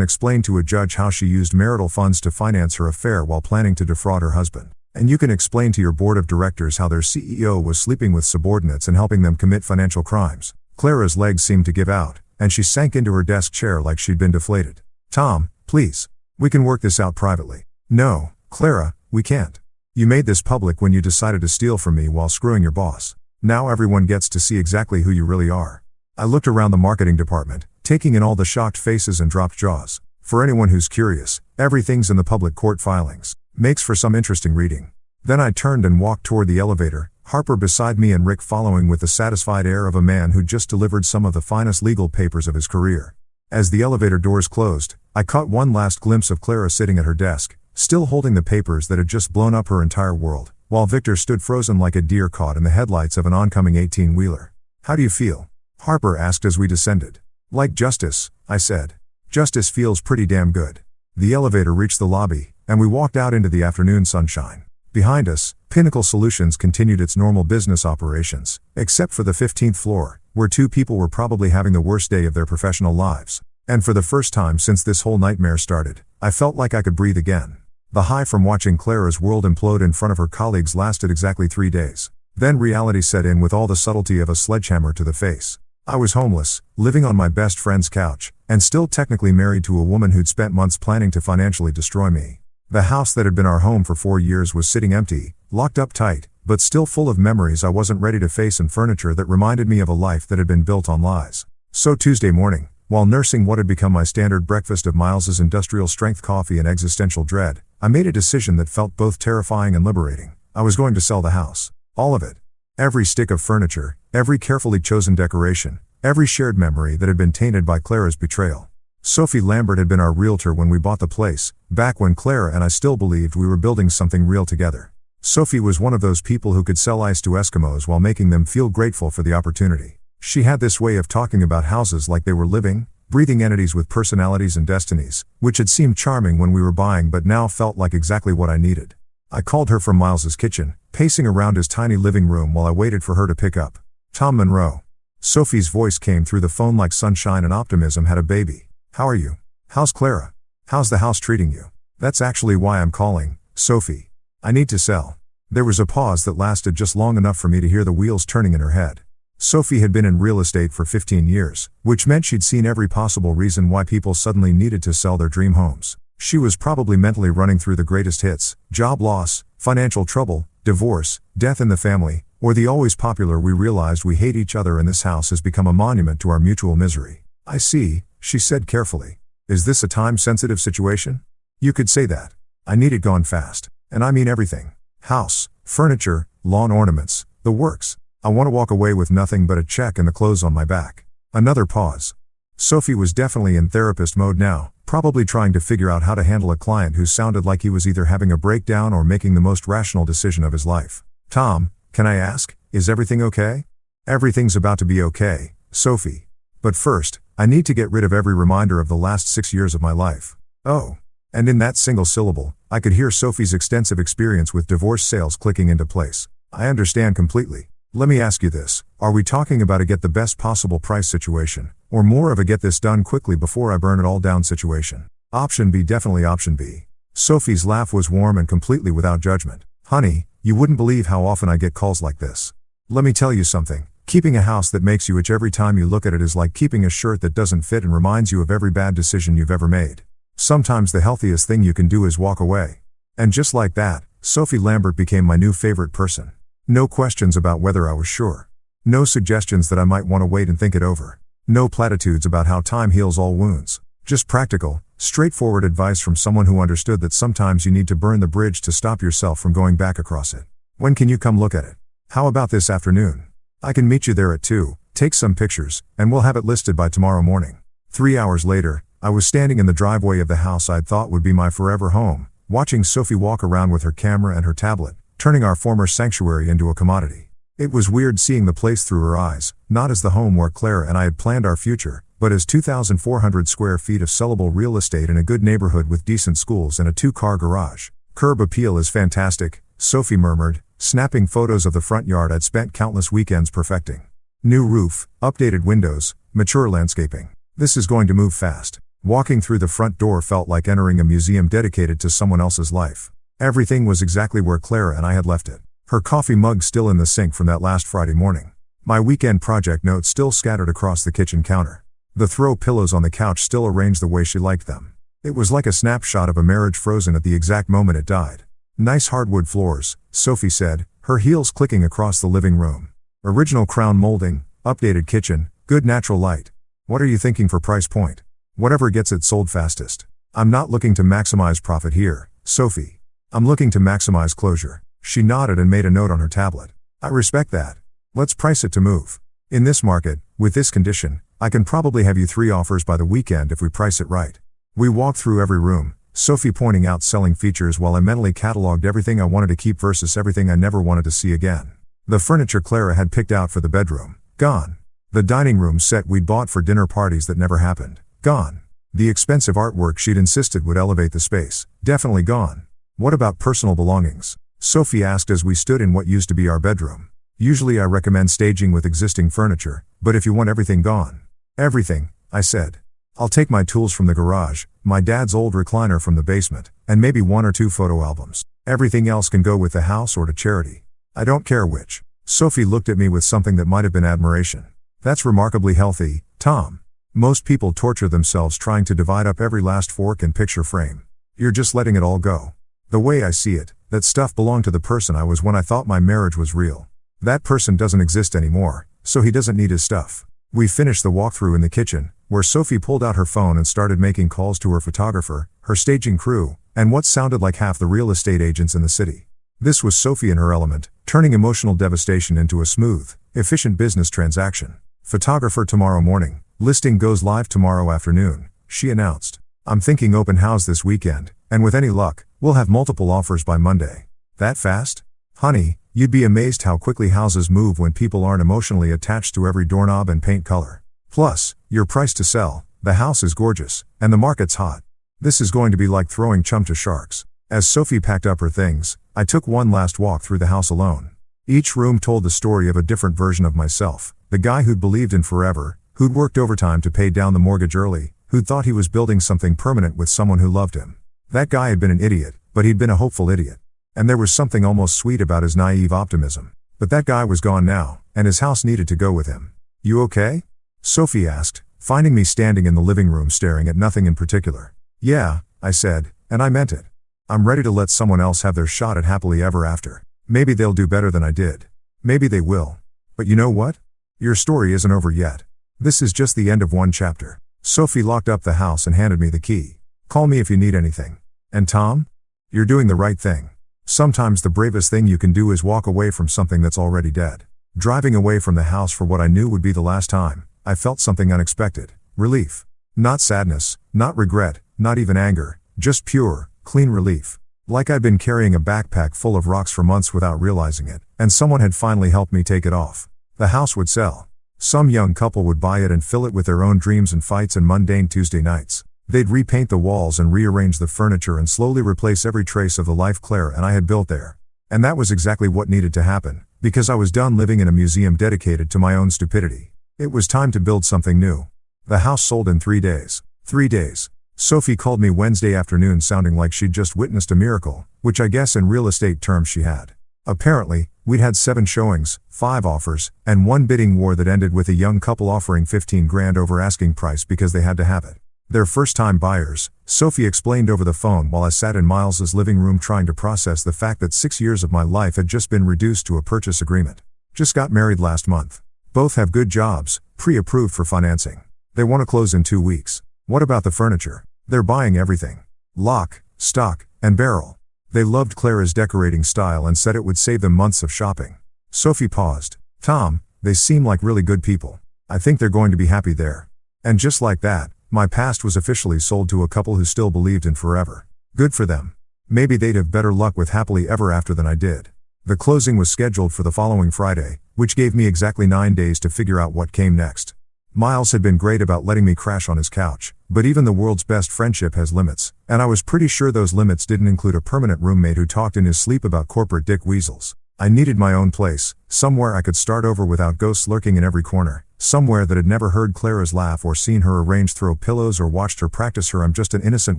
explain to a judge how she used marital funds to finance her affair while planning to defraud her husband. And you can explain to your board of directors how their CEO was sleeping with subordinates and helping them commit financial crimes." Clara's legs seemed to give out, and she sank into her desk chair like she'd been deflated. "Tom, please. We can work this out privately." "No, Clara, we can't. You made this public when you decided to steal from me while screwing your boss. Now everyone gets to see exactly who you really are." I looked around the marketing department, taking in all the shocked faces and dropped jaws. For anyone who's curious, everything's in the public court filings. Makes for some interesting reading. Then I turned and walked toward the elevator, Harper beside me and Rick following with the satisfied air of a man who'd just delivered some of the finest legal papers of his career. As the elevator doors closed, I caught one last glimpse of Clara sitting at her desk, still holding the papers that had just blown up her entire world, while Victor stood frozen like a deer caught in the headlights of an oncoming 18-wheeler. "How do you feel?" Harper asked as we descended. "Like justice," I said. "Justice feels pretty damn good." The elevator reached the lobby, and we walked out into the afternoon sunshine. Behind us, Pinnacle Solutions continued its normal business operations, except for the 15th floor, where two people were probably having the worst day of their professional lives. And for the first time since this whole nightmare started, I felt like I could breathe again. The high from watching Clara's world implode in front of her colleagues lasted exactly 3 days. Then reality set in with all the subtlety of a sledgehammer to the face. I was homeless, living on my best friend's couch, and still technically married to a woman who'd spent months planning to financially destroy me. The house that had been our home for 4 years was sitting empty, locked up tight, but still full of memories I wasn't ready to face and furniture that reminded me of a life that had been built on lies. So Tuesday morning, while nursing what had become my standard breakfast of Miles's industrial strength coffee and existential dread, I made a decision that felt both terrifying and liberating. I was going to sell the house. All of it. Every stick of furniture, every carefully chosen decoration, every shared memory that had been tainted by Clara's betrayal. Sophie Lambert had been our realtor when we bought the place, back when Clara and I still believed we were building something real together. Sophie was one of those people who could sell ice to Eskimos while making them feel grateful for the opportunity. She had this way of talking about houses like they were living, breathing entities with personalities and destinies, which had seemed charming when we were buying but now felt like exactly what I needed. I called her from Miles's kitchen, pacing around his tiny living room while I waited for her to pick up. "Tom Monroe." Sophie's voice came through the phone like sunshine and optimism had a baby. "How are you? How's Clara? How's the house treating you?" "That's actually why I'm calling, Sophie. I need to sell." There was a pause that lasted just long enough for me to hear the wheels turning in her head. Sophie had been in real estate for 15 years, which meant she'd seen every possible reason why people suddenly needed to sell their dream homes. She was probably mentally running through the greatest hits: job loss, financial trouble, divorce, death in the family, or the always popular "we realized we hate each other and this house has become a monument to our mutual misery." "I see," she said carefully. "Is this a time-sensitive situation?" "You could say that. I need it gone fast. And I mean everything. House, furniture, lawn ornaments, the works. I want to walk away with nothing but a check and the clothes on my back." Another pause. Sophie was definitely in therapist mode now, probably trying to figure out how to handle a client who sounded like he was either having a breakdown or making the most rational decision of his life. "Tom, can I ask, is everything okay?" "Everything's about to be okay, Sophie. But first, I need to get rid of every reminder of the last 6 years of my life." "Oh." And in that single syllable, I could hear Sophie's extensive experience with divorce sales clicking into place. "I understand completely. Let me ask you this, are we talking about a get the best possible price situation, or more of a get this done quickly before I burn it all down situation?" Option B, definitely option B. Sophie's laugh was warm and completely without judgment. "Honey, you wouldn't believe how often I get calls like this. Let me tell you something. Keeping a house that makes you itch every time you look at it is like keeping a shirt that doesn't fit and reminds you of every bad decision you've ever made. Sometimes the healthiest thing you can do is walk away." And just like that, Sophie Lambert became my new favorite person. No questions about whether I was sure. No suggestions that I might want to wait and think it over. No platitudes about how time heals all wounds. Just practical, straightforward advice from someone who understood that sometimes you need to burn the bridge to stop yourself from going back across it. "When can you come look at it?" "How about this afternoon? I can meet you there at 2, take some pictures, and we'll have it listed by tomorrow morning." 3 hours later, I was standing in the driveway of the house I'd thought would be my forever home, watching Sophie walk around with her camera and her tablet, turning our former sanctuary into a commodity. It was weird seeing the place through her eyes, not as the home where Clara and I had planned our future, but as 2,400 square feet of sellable real estate in a good neighborhood with decent schools and a 2-car garage. "Curb appeal is fantastic," Sophie murmured, snapping photos of the front yard I'd spent countless weekends perfecting. "New roof, updated windows, mature landscaping. This is going to move fast." Walking through the front door felt like entering a museum dedicated to someone else's life. Everything was exactly where Clara and I had left it. Her coffee mug still in the sink from that last Friday morning. My weekend project notes still scattered across the kitchen counter. The throw pillows on the couch still arranged the way she liked them. It was like a snapshot of a marriage frozen at the exact moment it died. "Nice hardwood floors," Sophie said, her heels clicking across the living room. "Original crown molding, updated kitchen, good natural light. What are you thinking for price point?" "Whatever gets it sold fastest. I'm not looking to maximize profit here, Sophie. I'm looking to maximize closure." She nodded and made a note on her tablet. I respect that. Let's price it to move. In this market, with this condition, I can probably have you 3 offers by the weekend if we price it right. We walked through every room, Sophie pointing out selling features while I mentally catalogued everything I wanted to keep versus everything I never wanted to see again. The furniture Clara had picked out for the bedroom, gone. The dining room set we'd bought for dinner parties that never happened, gone. The expensive artwork she'd insisted would elevate the space, definitely gone. What about personal belongings? Sophie asked as we stood in what used to be our bedroom. Usually I recommend staging with existing furniture, but if you want everything gone. Everything, I said. I'll take my tools from the garage, my dad's old recliner from the basement, and maybe 1 or 2 photo albums. Everything else can go with the house or to charity. I don't care which. Sophie looked at me with something that might have been admiration. That's remarkably healthy, Tom. Most people torture themselves trying to divide up every last fork and picture frame. You're just letting it all go. The way I see it, that stuff belonged to the person I was when I thought my marriage was real. That person doesn't exist anymore, so he doesn't need his stuff. We finished the walkthrough in the kitchen, where Sophie pulled out her phone and started making calls to her photographer, her staging crew, and what sounded like half the real estate agents in the city. This was Sophie in her element, turning emotional devastation into a smooth, efficient business transaction. Photographer tomorrow morning, listing goes live tomorrow afternoon, she announced. I'm thinking open house this weekend, and with any luck, we'll have multiple offers by Monday. That fast? Honey, you'd be amazed how quickly houses move when people aren't emotionally attached to every doorknob and paint color. Plus, you're priced to sell, the house is gorgeous, and the market's hot. This is going to be like throwing chum to sharks. As Sophie packed up her things, I took one last walk through the house alone. Each room told the story of a different version of myself, the guy who'd believed in forever, who'd worked overtime to pay down the mortgage early, who'd thought he was building something permanent with someone who loved him. That guy had been an idiot, but he'd been a hopeful idiot. And there was something almost sweet about his naive optimism. But that guy was gone now, and his house needed to go with him. You okay? Sophie asked, finding me standing in the living room staring at nothing in particular. Yeah, I said, and I meant it. I'm ready to let someone else have their shot at happily ever after. Maybe they'll do better than I did. Maybe they will. But you know what? Your story isn't over yet. This is just the end of one chapter. Sophie locked up the house and handed me the key. Call me if you need anything. And Tom? You're doing the right thing. Sometimes the bravest thing you can do is walk away from something that's already dead. Driving away from the house for what I knew would be the last time, I felt something unexpected. Relief. Not sadness, not regret, not even anger, just pure, clean relief. Like I'd been carrying a backpack full of rocks for months without realizing it, and someone had finally helped me take it off. The house would sell. Some young couple would buy it and fill it with their own dreams and fights and mundane Tuesday nights. They'd repaint the walls and rearrange the furniture and slowly replace every trace of the life Claire and I had built there. And that was exactly what needed to happen, because I was done living in a museum dedicated to my own stupidity. It was time to build something new. The house sold in 3 days. 3 days. Sophie called me Wednesday afternoon sounding like she'd just witnessed a miracle, which I guess in real estate terms she had. Apparently, we'd had 7 showings, 5 offers, and 1 bidding war that ended with a young couple offering $15,000 over asking price because they had to have it. They're first-time buyers, Sophie explained over the phone while I sat in Miles's living room trying to process the fact that 6 years of my life had just been reduced to a purchase agreement. Just got married last month. Both have good jobs, pre-approved for financing. They want to close in 2 weeks. What about the furniture? They're buying everything. Lock, stock, and barrel. They loved Clara's decorating style and said it would save them months of shopping. Sophie paused. Tom, they seem like really good people. I think they're going to be happy there. And just like that, my past was officially sold to a couple who still believed in forever. Good for them. Maybe they'd have better luck with happily ever after than I did. The closing was scheduled for the following Friday, which gave me exactly 9 days to figure out what came next. Miles had been great about letting me crash on his couch, but even the world's best friendship has limits, and I was pretty sure those limits didn't include a permanent roommate who talked in his sleep about corporate dick weasels. I needed my own place, somewhere I could start over without ghosts lurking in every corner, somewhere that had never heard Clara's laugh or seen her arrange throw pillows or watched her practice her "I'm just an innocent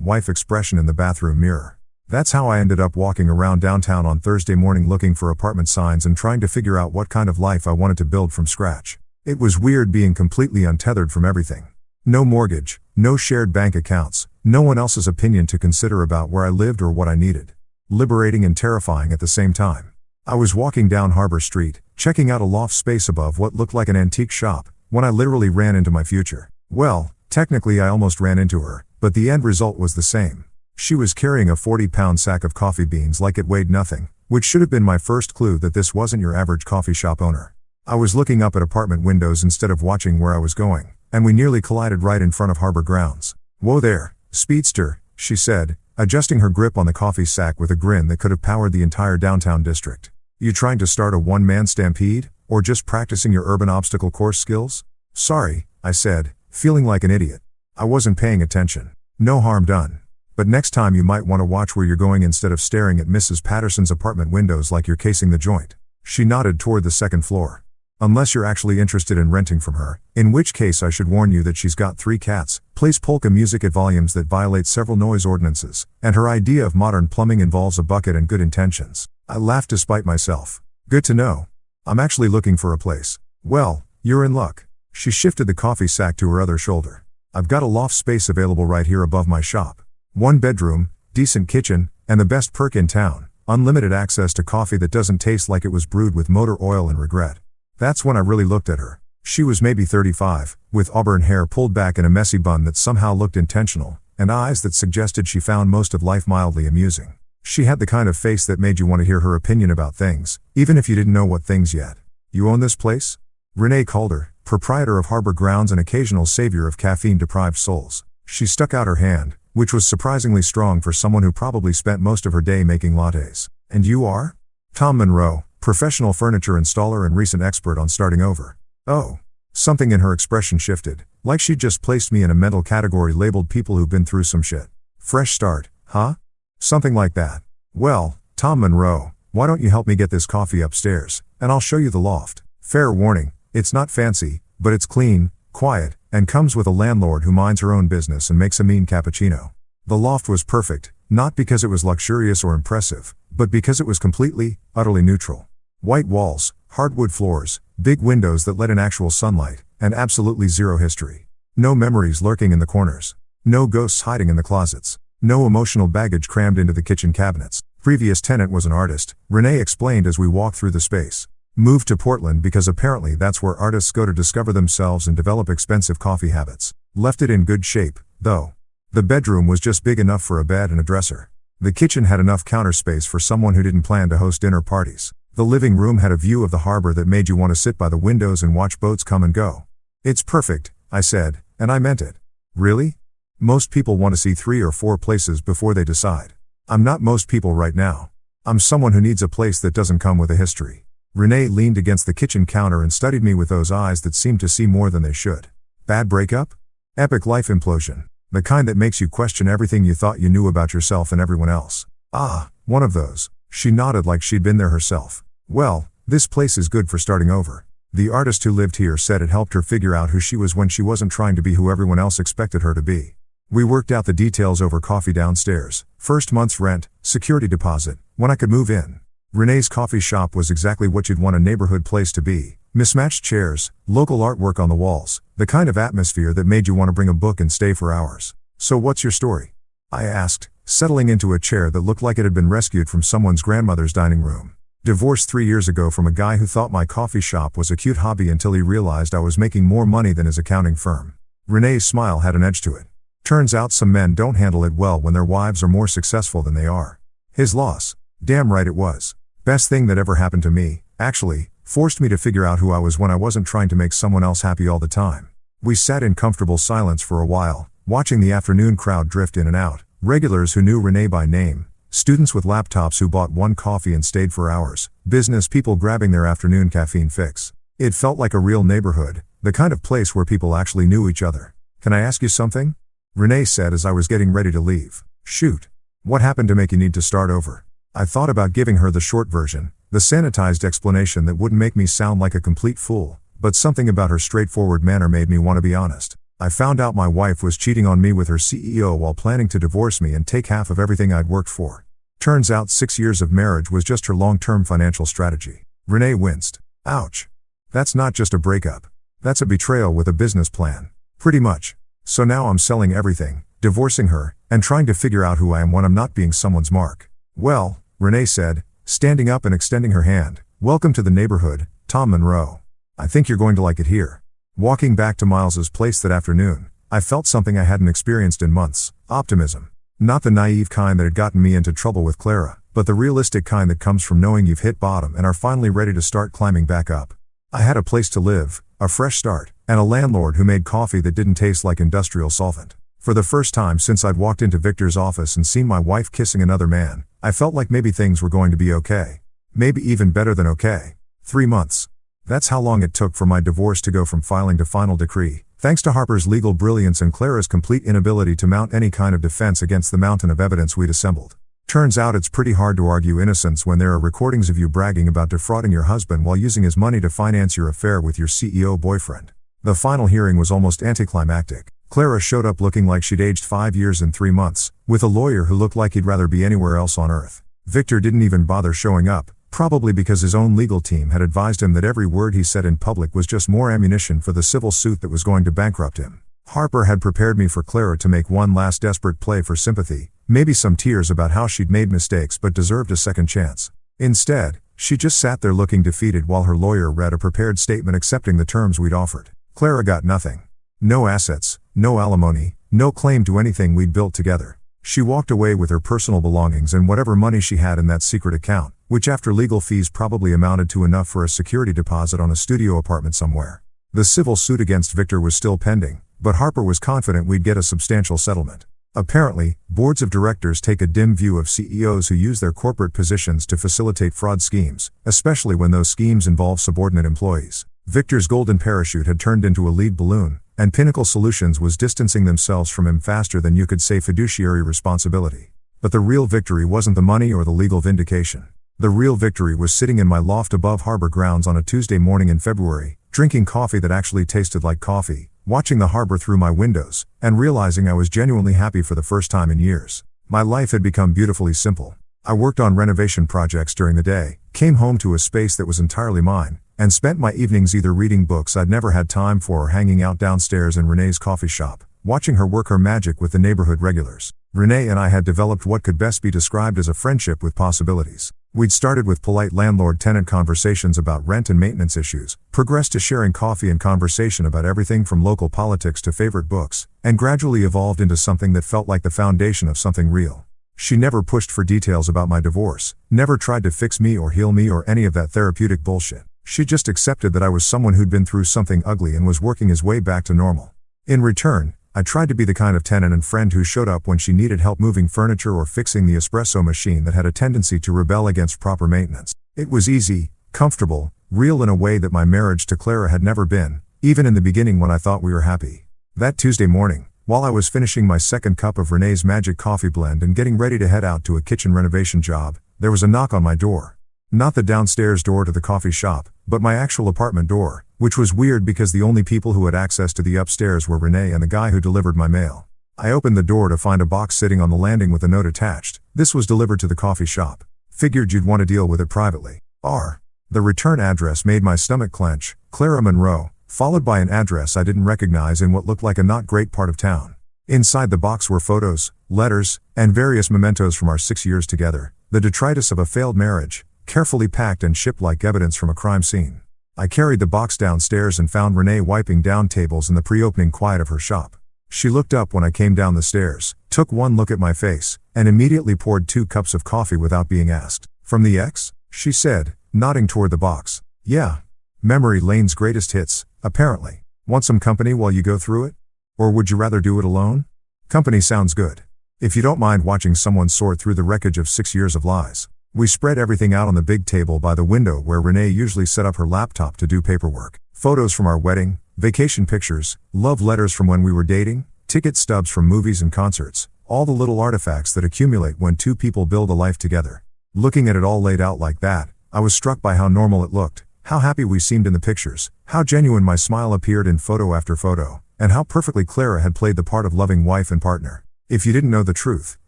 wife" expression in the bathroom mirror. That's how I ended up walking around downtown on Thursday morning looking for apartment signs and trying to figure out what kind of life I wanted to build from scratch. It was weird being completely untethered from everything. No mortgage, no shared bank accounts, no one else's opinion to consider about where I lived or what I needed. Liberating and terrifying at the same time. I was walking down Harbor Street, checking out a loft space above what looked like an antique shop, when I literally ran into my future. Well, technically I almost ran into her, but the end result was the same. She was carrying a 40-pound sack of coffee beans like it weighed nothing, Which should have been my first clue that this wasn't your average coffee shop owner. I was looking up at apartment windows instead of watching where I was going, and we nearly collided right in front of harbor grounds. "Whoa there, speedster," she said, adjusting her grip on the coffee sack with a grin that could have powered the entire downtown district. "You trying to start a one-man stampede, or just practicing your urban obstacle course skills?" "Sorry," I said, feeling like an idiot. I wasn't paying attention. No harm done. But next time you might want to watch where you're going instead of staring at Mrs. Patterson's apartment windows like you're casing the joint. She nodded toward the second floor. "Unless you're actually interested in renting from her, in which case I should warn you that she's got 3 cats, plays polka music at volumes that violate several noise ordinances, and her idea of modern plumbing involves a bucket and good intentions." I laughed despite myself. "Good to know. I'm actually looking for a place." "Well, you're in luck." She shifted the coffee sack to her other shoulder. "I've got a loft space available right here above my shop. 1 bedroom, decent kitchen, and the best perk in town, unlimited access to coffee that doesn't taste like it was brewed with motor oil and regret." That's when I really looked at her. She was maybe 35, with auburn hair pulled back in a messy bun that somehow looked intentional, and eyes that suggested she found most of life mildly amusing. She had the kind of face that made you want to hear her opinion about things, even if you didn't know what things yet. "You own this place?" Renee Calder, proprietor of Harbor Grounds and occasional savior of caffeine-deprived souls. She stuck out her hand, which was surprisingly strong for someone who probably spent most of her day making lattes. "And you are?" "Tom Monroe, professional furniture installer and recent expert on starting over." "Oh." Something in her expression shifted, like she'd just placed me in a mental category labeled people who've been through some shit. "Fresh start, huh?" "Something like that." "Well, Tom Monroe, why don't you help me get this coffee upstairs, and I'll show you the loft. Fair warning, it's not fancy, but it's clean, quiet, and comes with a landlord who minds her own business and makes a mean cappuccino." The loft was perfect, not because it was luxurious or impressive, but because it was completely, utterly neutral. White walls, hardwood floors, big windows that let in actual sunlight, and absolutely zero history. No memories lurking in the corners. No ghosts hiding in the closets. No emotional baggage crammed into the kitchen cabinets. Previous tenant was an artist, Renee explained as we walked through the space. Moved to Portland because apparently that's where artists go to discover themselves and develop expensive coffee habits. Left it in good shape, though. The bedroom was just big enough for a bed and a dresser. The kitchen had enough counter space for someone who didn't plan to host dinner parties. The living room had a view of the harbor that made you want to sit by the windows and watch boats come and go. "It's perfect," I said, and I meant it. "Really?" Most people want to see 3 or 4 places before they decide. I'm not most people right now. I'm someone who needs a place that doesn't come with a history. Renee leaned against the kitchen counter and studied me with those eyes that seemed to see more than they should. "Bad breakup? Epic life implosion. The kind that makes you question everything you thought you knew about yourself and everyone else." "Ah, one of those." She nodded like she'd been there herself. "Well, this place is good for starting over." The artist who lived here said it helped her figure out who she was when she wasn't trying to be who everyone else expected her to be. We worked out the details over coffee downstairs, first month's rent, security deposit, when I could move in. Renee's coffee shop was exactly what you'd want a neighborhood place to be. Mismatched chairs, local artwork on the walls, the kind of atmosphere that made you want to bring a book and stay for hours. "So what's your story?" I asked, settling into a chair that looked like it had been rescued from someone's grandmother's dining room. "Divorced 3 years ago from a guy who thought my coffee shop was a cute hobby until he realized I was making more money than his accounting firm." Renee's smile had an edge to it. "Turns out some men don't handle it well when their wives are more successful than they are." His loss. Damn right it was. Best thing that ever happened to me, actually, forced me to figure out who I was when I wasn't trying to make someone else happy all the time. We sat in comfortable silence for a while, watching the afternoon crowd drift in and out, regulars who knew Renee by name, students with laptops who bought 1 coffee and stayed for hours, business people grabbing their afternoon caffeine fix. It felt like a real neighborhood, the kind of place where people actually knew each other. "Can I ask you something?" Renee said as I was getting ready to leave. "Shoot. What happened to make you need to start over?" I thought about giving her the short version, the sanitized explanation that wouldn't make me sound like a complete fool, but something about her straightforward manner made me want to be honest. "I found out my wife was cheating on me with her CEO while planning to divorce me and take half of everything I'd worked for. Turns out 6 years of marriage was just her long-term financial strategy." Renee winced. "Ouch. That's not just a breakup. That's a betrayal with a business plan." "Pretty much. So now I'm selling everything, divorcing her, and trying to figure out who I am when I'm not being someone's mark." "Well," Renee said, standing up and extending her hand, "welcome to the neighborhood, Tom Monroe. I think you're going to like it here." Walking back to Miles's place that afternoon, I felt something I hadn't experienced in months: optimism. Not the naive kind that had gotten me into trouble with Clara, but the realistic kind that comes from knowing you've hit bottom and are finally ready to start climbing back up. I had a place to live, a fresh start, and a landlord who made coffee that didn't taste like industrial solvent. For the first time since I'd walked into Victor's office and seen my wife kissing another man, I felt like maybe things were going to be okay. Maybe even better than okay. 3 months. That's how long it took for my divorce to go from filing to final decree, thanks to Harper's legal brilliance and Clara's complete inability to mount any kind of defense against the mountain of evidence we'd assembled. Turns out it's pretty hard to argue innocence when there are recordings of you bragging about defrauding your husband while using his money to finance your affair with your CEO boyfriend. The final hearing was almost anticlimactic. Clara showed up looking like she'd aged 5 years and 3 months, with a lawyer who looked like he'd rather be anywhere else on earth. Victor didn't even bother showing up, probably because his own legal team had advised him that every word he said in public was just more ammunition for the civil suit that was going to bankrupt him. Harper had prepared me for Clara to make one last desperate play for sympathy, maybe some tears about how she'd made mistakes but deserved a second chance. Instead, she just sat there looking defeated while her lawyer read a prepared statement accepting the terms we'd offered. Clara got nothing. No assets, no alimony, no claim to anything we'd built together. She walked away with her personal belongings and whatever money she had in that secret account, which after legal fees probably amounted to enough for a security deposit on a studio apartment somewhere. The civil suit against Victor was still pending, but Harper was confident we'd get a substantial settlement. Apparently, boards of directors take a dim view of CEOs who use their corporate positions to facilitate fraud schemes, especially when those schemes involve subordinate employees. Victor's golden parachute had turned into a lead balloon, and Pinnacle Solutions was distancing themselves from him faster than you could say fiduciary responsibility. But the real victory wasn't the money or the legal vindication. The real victory was sitting in my loft above Harbor grounds on a Tuesday morning in February, drinking coffee that actually tasted like coffee, watching the harbor through my windows, and realizing I was genuinely happy for the first time in years. My life had become beautifully simple. I worked on renovation projects during the day, came home to a space that was entirely mine, and spent my evenings either reading books I'd never had time for or hanging out downstairs in Renee's coffee shop, watching her work her magic with the neighborhood regulars. Renee and I had developed what could best be described as a friendship with possibilities. We'd started with polite landlord-tenant conversations about rent and maintenance issues, progressed to sharing coffee and conversation about everything from local politics to favorite books, and gradually evolved into something that felt like the foundation of something real. She never pushed for details about my divorce, never tried to fix me or heal me or any of that therapeutic bullshit. She just accepted that I was someone who'd been through something ugly and was working his way back to normal. In return, I tried to be the kind of tenant and friend who showed up when she needed help moving furniture or fixing the espresso machine that had a tendency to rebel against proper maintenance. It was easy, comfortable, real in a way that my marriage to Clara had never been, even in the beginning when I thought we were happy. That Tuesday morning, while I was finishing my second cup of Renee's magic coffee blend and getting ready to head out to a kitchen renovation job, there was a knock on my door. Not the downstairs door to the coffee shop, but my actual apartment door, which was weird because the only people who had access to the upstairs were Renee and the guy who delivered my mail. I opened the door to find a box sitting on the landing with a note attached. This was delivered to the coffee shop. Figured you'd want to deal with it privately. The return address made my stomach clench, Clara Monroe, followed by an address I didn't recognize in what looked like a not great part of town. Inside the box were photos, letters, and various mementos from our 6 years together, the detritus of a failed marriage, carefully packed and shipped like evidence from a crime scene. I carried the box downstairs and found Renee wiping down tables in the pre-opening quiet of her shop. She looked up when I came down the stairs, took one look at my face, and immediately poured 2 cups of coffee without being asked. "From the ex?" she said, nodding toward the box. "Yeah. Memory lane's greatest hits, apparently. Want some company while you go through it? Or would you rather do it alone? Company sounds good. If you don't mind watching someone sort through the wreckage of 6 years of lies." We spread everything out on the big table by the window where Renee usually set up her laptop to do paperwork. Photos from our wedding, vacation pictures, love letters from when we were dating, ticket stubs from movies and concerts, all the little artifacts that accumulate when 2 people build a life together. Looking at it all laid out like that, I was struck by how normal it looked, how happy we seemed in the pictures, how genuine my smile appeared in photo after photo, and how perfectly Clara had played the part of loving wife and partner. If you didn't know the truth,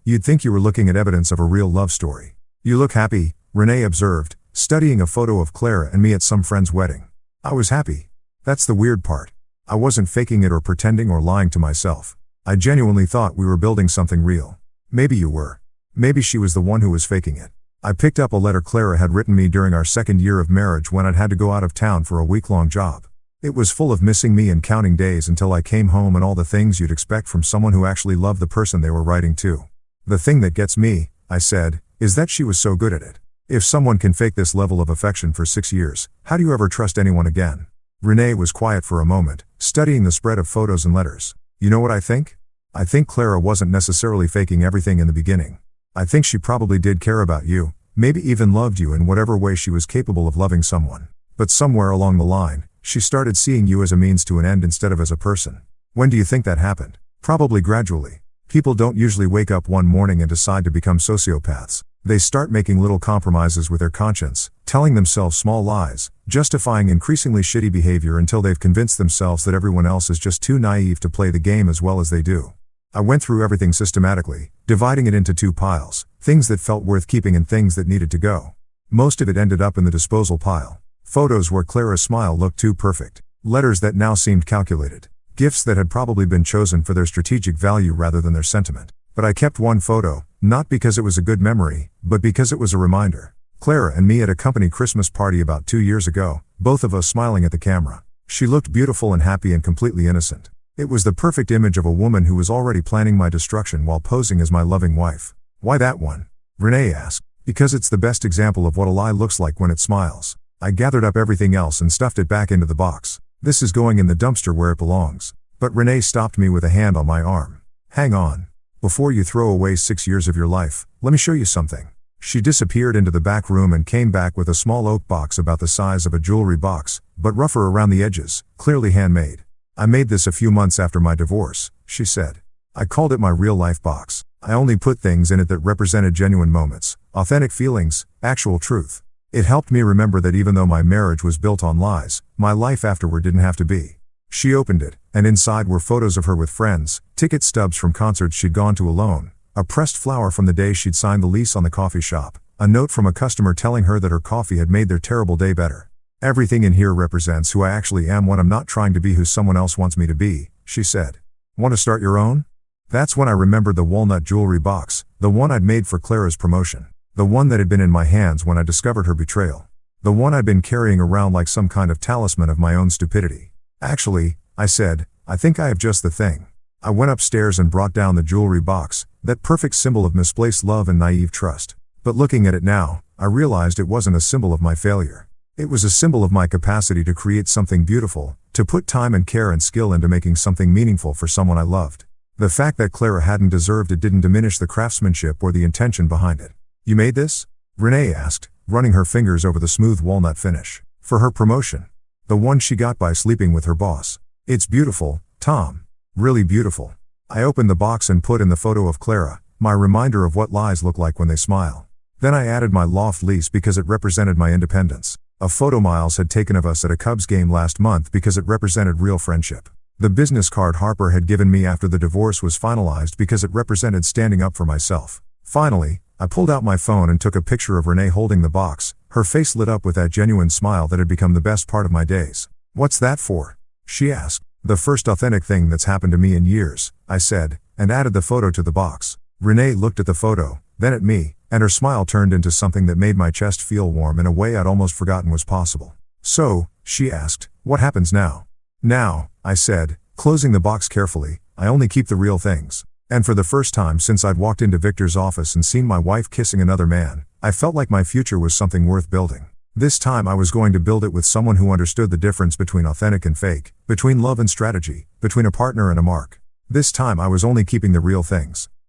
you'd think you were looking at evidence of a real love story. "You look happy," Renee observed, studying a photo of Clara and me at some friend's wedding. I was happy. That's the weird part. I wasn't faking it or pretending or lying to myself. I genuinely thought we were building something real. Maybe you were. Maybe she was the one who was faking it. I picked up a letter Clara had written me during our 2nd year of marriage when I'd had to go out of town for a week-long job. It was full of missing me and counting days until I came home and all the things you'd expect from someone who actually loved the person they were writing to. The thing that gets me, I said, is that she was so good at it. If someone can fake this level of affection for 6 years, how do you ever trust anyone again? Renee was quiet for a moment, studying the spread of photos and letters. You know what I think? I think Clara wasn't necessarily faking everything in the beginning. I think she probably did care about you, maybe even loved you in whatever way she was capable of loving someone. But somewhere along the line, she started seeing you as a means to an end instead of as a person. When do you think that happened? Probably gradually. People don't usually wake up one morning and decide to become sociopaths. They start making little compromises with their conscience, telling themselves small lies, justifying increasingly shitty behavior until they've convinced themselves that everyone else is just too naive to play the game as well as they do. I went through everything systematically, dividing it into 2 piles, things that felt worth keeping and things that needed to go. Most of it ended up in the disposal pile. Photos where Clara's smile looked too perfect. Letters that now seemed calculated. Gifts that had probably been chosen for their strategic value rather than their sentiment. But I kept one photo, not because it was a good memory, but because it was a reminder. Clara and me at a company Christmas party about 2 years ago, both of us smiling at the camera. She looked beautiful and happy and completely innocent. It was the perfect image of a woman who was already planning my destruction while posing as my loving wife. Why that one? Renee asked. Because it's the best example of what a lie looks like when it smiles. I gathered up everything else and stuffed it back into the box. This is going in the dumpster where it belongs. But Renee stopped me with a hand on my arm. Hang on. Before you throw away 6 years of your life, let me show you something. She disappeared into the back room and came back with a small oak box about the size of a jewelry box, but rougher around the edges, clearly handmade. I made this a few months after my divorce, she said. I called it my real-life box. I only put things in it that represented genuine moments, authentic feelings, actual truth. It helped me remember that even though my marriage was built on lies, my life afterward didn't have to be. She opened it, and inside were photos of her with friends, ticket stubs from concerts she'd gone to alone, a pressed flower from the day she'd signed the lease on the coffee shop, a note from a customer telling her that her coffee had made their terrible day better. Everything in here represents who I actually am when I'm not trying to be who someone else wants me to be, she said. Want to start your own? That's when I remembered the walnut jewelry box, the one I'd made for Clara's promotion. The one that had been in my hands when I discovered her betrayal. The one I'd been carrying around like some kind of talisman of my own stupidity. Actually, I said, I think I have just the thing. I went upstairs and brought down the jewelry box, that perfect symbol of misplaced love and naive trust. But looking at it now, I realized it wasn't a symbol of my failure. It was a symbol of my capacity to create something beautiful, to put time and care and skill into making something meaningful for someone I loved. The fact that Clara hadn't deserved it didn't diminish the craftsmanship or the intention behind it. You made this? Renee asked, running her fingers over the smooth walnut finish. For her promotion. The one she got by sleeping with her boss. It's beautiful, Tom. Really beautiful. I opened the box and put in the photo of Clara, my reminder of what lies look like when they smile. Then I added my loft lease because it represented my independence. A photo Miles had taken of us at a Cubs game last month because it represented real friendship. The business card Harper had given me after the divorce was finalized because it represented standing up for myself. Finally, I pulled out my phone and took a picture of Renee holding the box, her face lit up with that genuine smile that had become the best part of my days. What's that for? She asked. The first authentic thing that's happened to me in years, I said, and added the photo to the box. Renee looked at the photo, then at me, and her smile turned into something that made my chest feel warm in a way I'd almost forgotten was possible. So, she asked, what happens now? Now, I said, closing the box carefully, I only keep the real things. And for the first time since I'd walked into Victor's office and seen my wife kissing another man, I felt like my future was something worth building. This time I was going to build it with someone who understood the difference between authentic and fake, between love and strategy, between a partner and a mark. This time I was only keeping the real things.